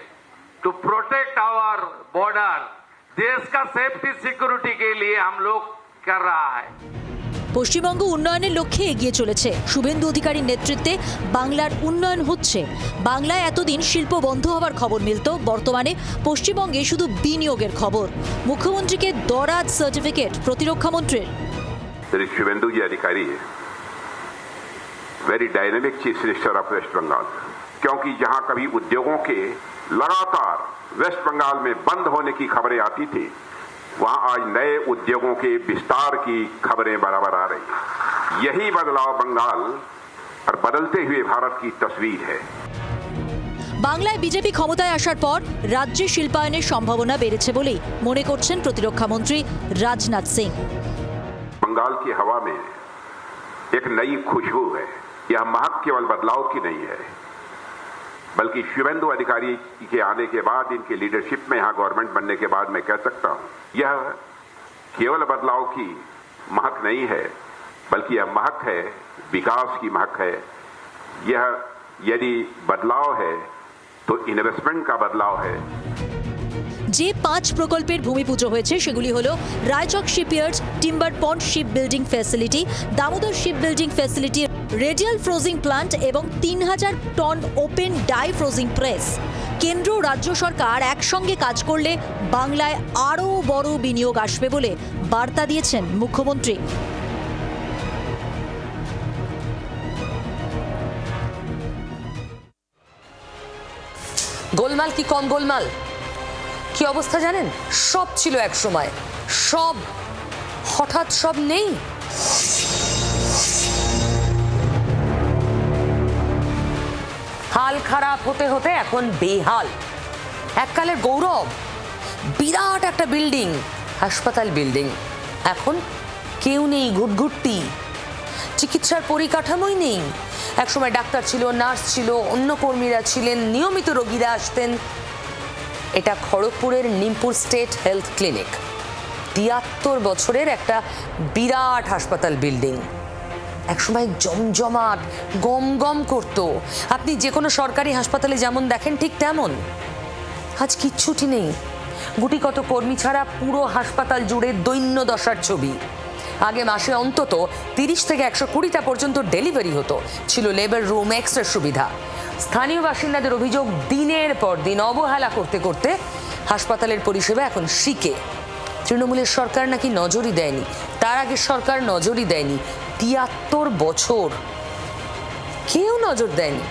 to protect our border. देश का सेफ्टी सिक्योरिटी के लिए हम लोग कर रहा है। পশ্চিমবঙ্গ উন্নয়নের লক্ষ্যে এগিয়ে চলেছে। শুভেন্দু অধিকারীর নেতৃত্বে বাংলার উন্নয়ন হচ্ছে। বাংলায় এতদিন শিল্প বন্ধ হওয়ার খবর মিলত, বর্তমানে পশ্চিমবঙ্গে শুধু বিনিয়োগের খবর। মুখ্যমন্ত্রীকে দরাজ সার্টিফিকেট প্রতিরক্ষা মন্ত্রীর। शुभेंदु जी अधिकारी है, very dynamic chief minister of West Bengal, क्योंकि जहां कभी उद्योगों के लगातार वेस्ट बंगाल में बंद होने की खबरें आती थी, वहां आज नए उद्योगों के विस्तार की खबरें बराबर आ रही। यही बदलाव बंगाल और बदलते हुए भारत की तस्वीर है। বাংলায় বিজেপি ক্ষমতায় আসার পর রাজ্যে শিল্পায়নের সম্ভাবনা বেড়েছে বলেই মনে করছেন প্রতিরক্ষা মন্ত্রী রাজনাথ সিং। बंगाल की हवा में एक नई खुशबू है। यह महक केवल बदलाव की नहीं है, बल्कि शुभेंदु अधिकारी के आने के बाद, इनके लीडरशिप में यहाँ गवर्नमेंट बनने के बाद मैं कह सकता हूँ, यह केवल बदलाव की महक नहीं है, बल्कि यह महक है, विकास की महक है। यह यदि बदलाव है तो इन्वेस्टमेंट का बदलाव है। যে 5 প্রকল্পের ভূমি পুজো হয়েছে সেগুলি হলো Raichak shipyards, timber pond ship building facility, Damodar ship building facility, radial forging plant এবং 3000 ton open die forging press. কেন্দ্র ও রাজ্য সরকার একসঙ্গে কাজ করলে বাংলায় আরও বড় বিনিয়োগ আসবে বলে বার্তা দিয়েছেন মুখ্যমন্ত্রী। গোলমাল কি কম গোলমাল? কি অবস্থা জানেন? সব ছিল এক সময়, সব হঠাৎ সব নেই। হাল খারাপ হতে হতে এখন বেহাল। এককালের গৌরব, বিরাট একটা বিল্ডিং, হাসপাতাল বিল্ডিং, এখন কেউ নেই, ঘুটঘুটতি, চিকিৎসার পরিকাঠামোই নেই। একসময় ডাক্তার ছিল, নার্স ছিল, অন্য কর্মীরা ছিলেন, নিয়মিত রোগীরা আসতেন। এটা খড়গপুরের নিমপুর স্টেট হেলথ ক্লিনিক, ৭৩ বছরের একটা বিরাট হাসপাতাল বিল্ডিং। একসময় জমজমাট, গম গম করতো। আপনি যে কোনো সরকারি হাসপাতালে যেমন দেখেন ঠিক তেমন। আজ কিচ্ছুটি নেই, গুটি কত কর্মী ছাড়া পুরো হাসপাতাল জুড়ে দৈন্য দশার ছবি। আগে মাসে অন্তত ৩০ থেকে ১২০টা পর্যন্ত ডেলিভারি হতো, ছিল লেবার রুম, এক্সট্রা সুবিধা। স্থানীয় বাসিন্দাদের অভিযোগ, দিনের পর দিন অবহেলা করতে করতে হাসপাতালের পরিষেবা এখন শিকে। তৃণমূলের সরকার নাকি নজরই দেয়নি, তার আগে সরকার নজরই দেয়নি। ৭৩ বছর কেউ নজর দেয়নি,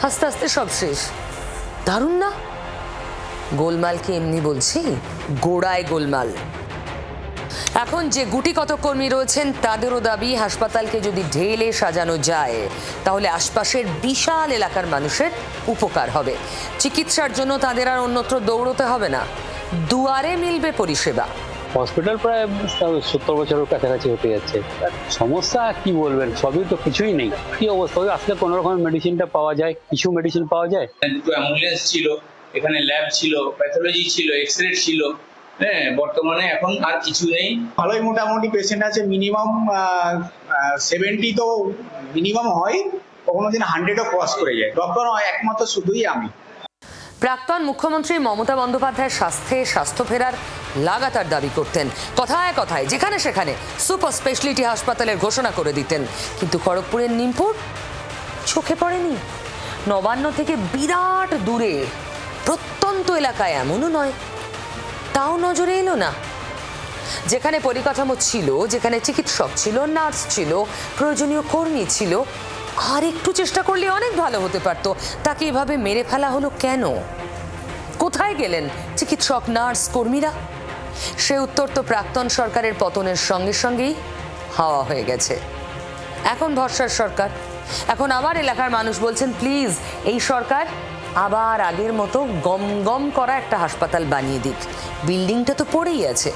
আস্তে আস্তে সব শেষ। দারুণ না? গোলমালকে এমনি বলছি, গোড়ায় গোলমাল। এখন যে গুটি কত কর্মী রয়েছেন তাদেরও দাবি, হাসপাতালকে যদি ঢেলে সাজানো যায় তাহলে আশপাশের বিশাল এলাকার মানুষের উপকার হবে। চিকিৎসার জন্য তাদের আর অন্যত্র দৌড়তে হবে না, দুয়ারে মিলবে পরিষেবা। হসপিটাল প্রায় 70 বছরের কাছাকাছি হতে যাচ্ছে। সমস্যা কি বলবেন, সবই তো কিছুই নেই। কি অবস্থা, আসলে কোনো রকমের মেডিসিনটা পাওয়া যায়, কিছু মেডিসিন পাওয়া যায়। দুটো অ্যাম্বুলেন্স ছিল, এখানে ল্যাব ছিল, প্যাথোলজি ছিল, এক্সরে ছিল। হ্যাঁ, বর্তমানে এখন আর কিছু নেই। ভালোই মোটামুটি পেশেন্ট আছে, মিনিমাম 70 তো মিনিমাম হয়, কখনো দিন 100ও ক্রস করে যায়। ডক্টর একমাত্র শুধুই আমি। প্রাক্তন মুখ্যমন্ত্রী মমতা বন্দ্যোপাধ্যায় স্বাস্থ্য ফেরার লাগাতার দাবি করতেন, কথায় কথায় যেখানে সেখানে সুপার স্পেশালিটি হাসপাতালের ঘোষণা করে দিতেন। কিন্তু খড়গপুরের নিমপুর চোখে পড়েনি। নবান্ন থেকে বিরাট দূরে প্রত্যন্ত এলাকায় এমনও নয়, তাও নজরে এলো না। যেখানে পরিকাঠামো ছিল, যেখানে চিকিৎসক ছিল, নার্স ছিল, প্রয়োজনীয় কর্মী ছিল, আর একটু চেষ্টা করলে অনেক ভালো হতে পারত। তাকে এভাবে মেরে ফেলা হলো কেন? কোথায় গেলেন চিকিৎসক, নার্স, কর্মীরা? সে উত্তর তো প্রাক্তন সরকারের পতনের সঙ্গে সঙ্গেই হাওয়া হয়ে গেছে। এখন ভরসার সরকার। এখন আবার এলাকার মানুষ বলছেন, প্লিজ এই সরকার আবার আগের মতো গম গম করা একটা হাসপাতাল বানিয়ে দিক। বিল্ডিংটা তো পড়েই আছে।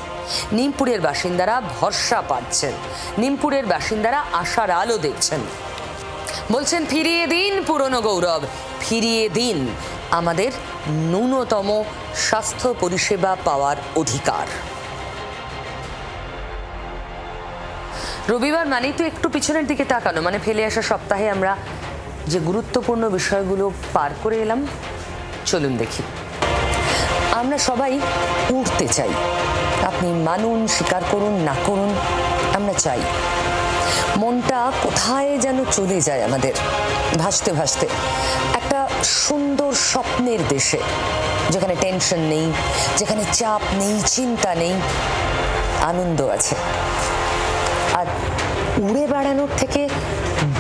নিমপুরের বাসিন্দারা ভরসা পাচ্ছেন, নিমপুরের বাসিন্দারা আশার আলো দেখছেন। বলছেন, ফিরিয়ে দিন পুরনো গৌরব, ফিরিয়ে দিন আমাদের ন্যূনতম স্বাস্থ্য পরিষেবা পাওয়ার অধিকার। রবিবার মানেই তো একটু পিছনের দিকে তাকানো, মানে ফেলে আসা সপ্তাহে আমরা যে গুরুত্বপূর্ণ বিষয়গুলো পার করে এলাম, চলুন দেখি। আমরা সবাই উঠতে চাই, আপনি মানুন, স্বীকার করুন না করুন, আমরা চাই। মনটা কোথায় যেন চলে যায় আমাদের, ভাসতে ভাসতে একটা সুন্দর স্বপ্নের দেশে, যেখানে টেনশন নেই, যেখানে চাপ নেই, চিন্তা নেই, আনন্দ আছে। আর উড়ে বেড়ানোর থেকে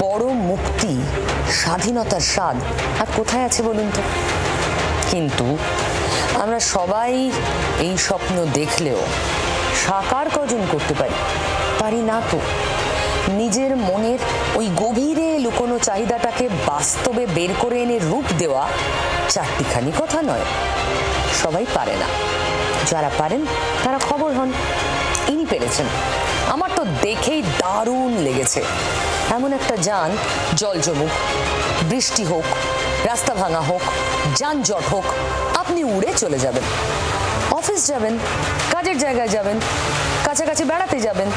বড় মুক্তি, স্বাধীনতার স্বাদ আর কোথায় আছে বলুন তো? কিন্তু আমরা সবাই এই স্বপ্ন দেখলেও সাকার কজন করতে পারি না তো। নিজের মনের ওই গভীরে লুকোনো চাহিদাটাকে বাস্তবে বের করে এনে রূপ দেওয়া চারটিখানি কথা নয়, সবাই পারে না। যারা পারেন তারা খবর হন, ইনি পেরেছেন। আমার তো দেখেই দারুণ লেগেছে। এমন একটা যান, জল জমুক, বৃষ্টি হোক, রাস্তা ভাঙা হোক, যানজট হোক, আপনি উড়ে চলে যাবেন। অফিস যাবেন, কাজের জায়গায় যাবেন, কাছাকাছি বেড়াতে যাবেন।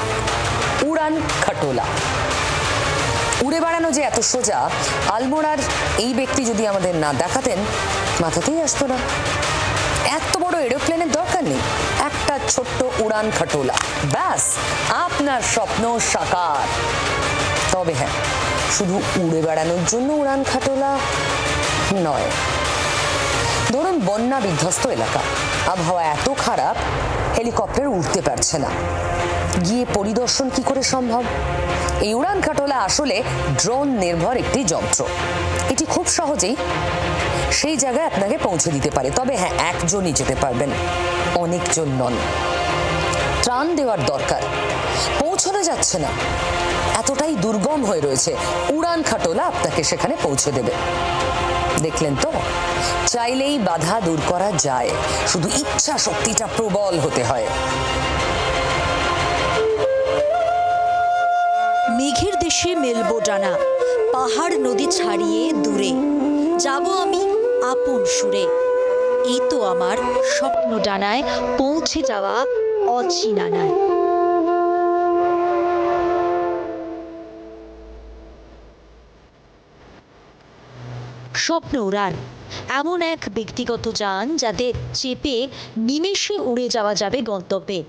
উড়ান খাটোলা। উড়ে বেড়ানো যে এত সোজা, আলমোড়ার এই ব্যক্তি যদি আমাদের না দেখাতেন, মাথাতেই আসতো না। এত বড় এরোপ্লেনের দরকার নেই, একটা ছোট্ট উড়ান খাটোলা, ব্যাস আপনার স্বপ্ন সাকার। তবে হ্যাঁ, শুধু উড়ে বেড়ানোর জন্য উড়ান খাটোলা নয়। ধরুন বন্যা বিধ্বস্ত এলাকা, আবহাওয়া এত খারাপ, হেলিকপ্টার উঠতে পারছে না, গিয়ে পরিদর্শন কি করে সম্ভব? এই উড়ান খাটোলা আসলে ড্রোন নির্ভর একটি যন্ত্র। এটি খুব সহজেই সেই জায়গায় আপনাকে পৌঁছে দিতে পারে। তবে হ্যাঁ, একজনই যেতে পারবেন, অনেকজন নন। ত্রাণ দেওয়ার দরকার, পৌঁছানো যাচ্ছে না, এতটাই দুর্গম হয়ে রয়েছে, উড়ান খাটোলা আপনাকে সেখানে পৌঁছে দেবে। দেখলেন তো, চাইলেই বাধা দূর করা যায়, শুধু ইচ্ছা শক্তিটা প্রবল হতে হয়। মেঘের দেশে মেলবো ডানা, পাহাড় নদী ছাড়িয়ে দূরে যাব আমি আপন সুরে। এই তো আমার স্বপ্ন ডানায় পৌঁছে যাওয়া অচিনানায়। স্বপ্ন উড়ান এমন এক ব্যক্তিগত যান যাতে চেপে নিমেষে উড়ে যাওয়া যাবে গন্তব্যে।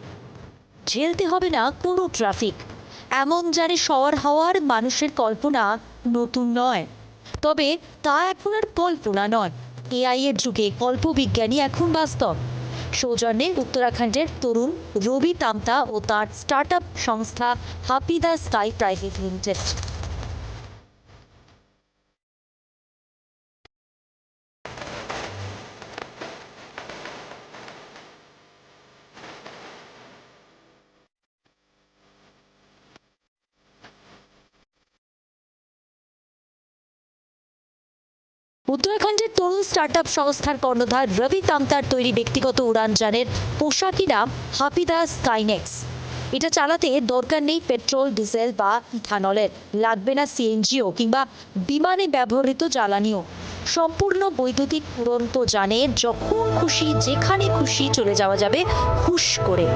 ঝেলতে হবে না কোনো ট্রাফিক। এমন যারে সওয়ার হওয়ার মানুষের কল্পনা নতুন নয়, তবে তা এখন আর কল্পনা নয়। এআই এর যুগে কল্পবিজ্ঞানী এখন বাস্তব। সৌজন্যে উত্তরাখণ্ডের তরুণ রবি তামতা ও তার স্টার্টআপ সংস্থা হাপিদা স্কাই প্রাইভেট লিমিটেড। উত্তরাখণ্ডের তরুণ স্টার্টআপ সংস্থার কর্ণধার রবি তামতার তৈরি ব্যক্তিগত উড়ানযানের পোশাকি নাম হাপিদা স্কাইনেক্স। এটা চালাতে দরকার নেই পেট্রোল, ডিজেল বা ইথানলের, লাগবে না সিএনজিও কিংবা বিমানে ব্যবহৃত জ্বালানিও। সম্পূর্ণ বৈদ্যুতিক উড়ন্ত যানে যখন খুশি যেখানে খুশি চলে যাওয়া যাবে হুশ করে।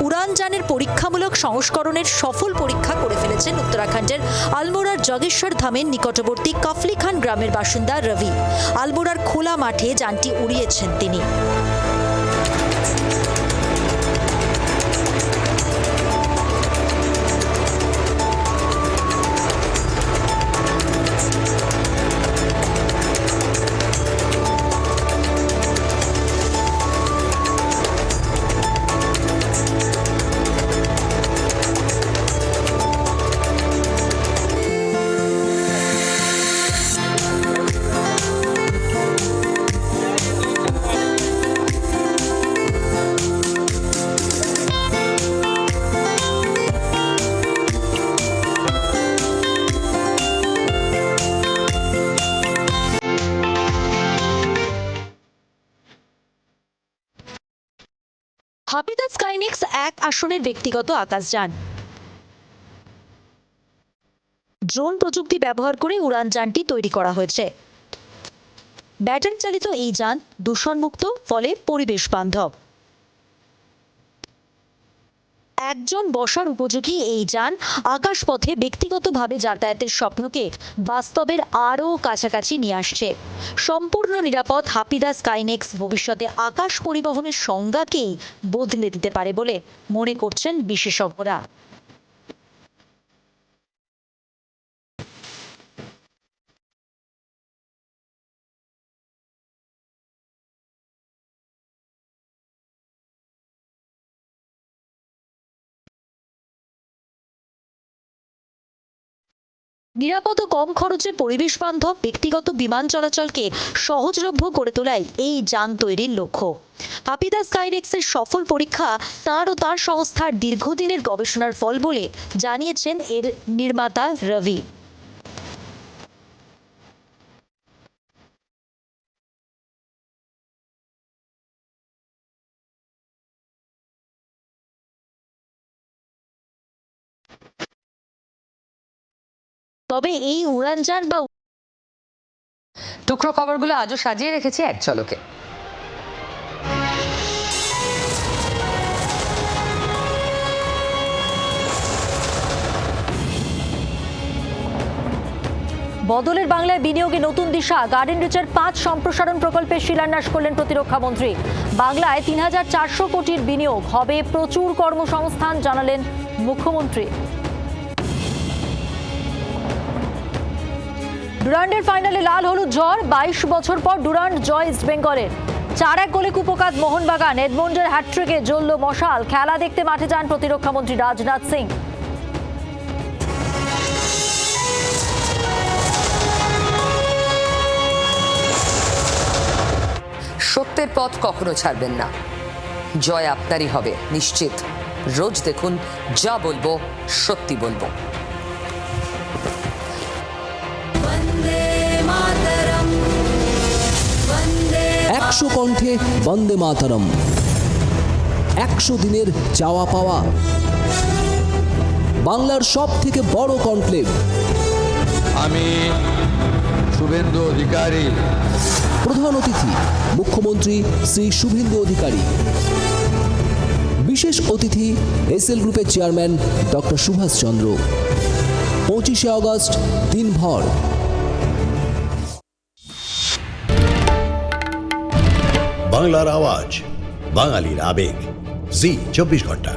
উড়ানযানের পরীক্ষামূলক সংস্করণের সফল পরীক্ষা করে ফেলেছেন উত্তরাখণ্ডের আলমোড়ার জগেশ্বর ধামের নিকটবর্তী কাফলিখান গ্রামের বাসিন্দা রবি। আলমোড়ার খোলা মাঠে যানটি উড়িয়েছেন তিনি। হাপিদা স্কাইনেক্স এক আসনের ব্যক্তিগত আকাশযান। ড্রোন প্রযুক্তি ব্যবহার করে উড়ানযানটি তৈরি করা হয়েছে। ব্যাটারি চালিত এই যান দূষণমুক্ত, ফলে পরিবেশ বান্ধব। একজন বসার উপযোগী এই যান আকাশপথে ব্যক্তিগতভাবে যাতায়াতের স্বপ্নকে বাস্তবের আরও কাছাকাছি নিয়ে আসছে। সম্পূর্ণ নিরাপদ হাপিদা স্কাইনেক্স ভবিষ্যতে আকাশ পরিবহনের সংজ্ঞাকেই বদলে দিতে পারে বলে মনে করছেন বিশেষজ্ঞরা। নিরাপদ ও কম খরচে পরিবেশ বান্ধব ব্যক্তিগত বিমান চলাচলকে সহজলভ্য করে তোলাই এই যান তৈরির লক্ষ্য। হাপিদা স্কাইনেক্সের সফল পরীক্ষা তার ও তার সংস্থার দীর্ঘদিনের গবেষণার ফল বলে জানিয়েছেন এর নির্মাতা রবি। তবে এই উড়ানযান বা টুকরো খবরগুলো আজও সাজিয়ে রেখেছি এক ঝলকে। বদলের বাংলায় বিনিয়োগে নতুন দিশা। গার্ডেন রিচের 5 সম্প্রসারণ প্রকল্পের শিলান্যাস করলেন প্রতিরক্ষা মন্ত্রী। বাংলায় 3400 কোটির বিনিয়োগ হবে, প্রচুর কর্মসংস্থান জানালেন মুখ্যমন্ত্রী। ডুরান্ডের ফাইনালে লাল হলুদ ঝড়, 22 বছর পর ডুরান্ড জয় ইস্ট বেঙ্গলের। 4-1 গোলে কুপোকাত মোহনবাগান। এডমন্ডের হ্যাটট্রিকে জ্বলল মশাল। খেলা দেখতে মাঠে যান প্রতিরক্ষা মন্ত্রী রাজনাথ সিং। সত্যের পথ কখনো ছাড়বেন না, জয় আপনারই হবে নিশ্চিত। রোজ দেখুন যা বলবো সত্যি বলবো। वन्दे मातरम्। 100 কণ্ঠে বন্দে মাতরম, 100 দিনের চাওয়া পাওয়া, বাংলার সব থেকে বড় কনক্লেভ। আমি শুভেন্দু অধিকারী। প্রধান অতিথি মুখ্যমন্ত্রী শ্রী শুভেন্দু অধিকারী। বিশেষ অতিথি এসএল গ্রুপের চেয়ারম্যান ডক্টর সুভাষ চন্দ্র। 25শে আগস্ট দিনভর। বাংলার আওয়াজ, বাঙালির আবেগ, জি 24 ঘন্টা।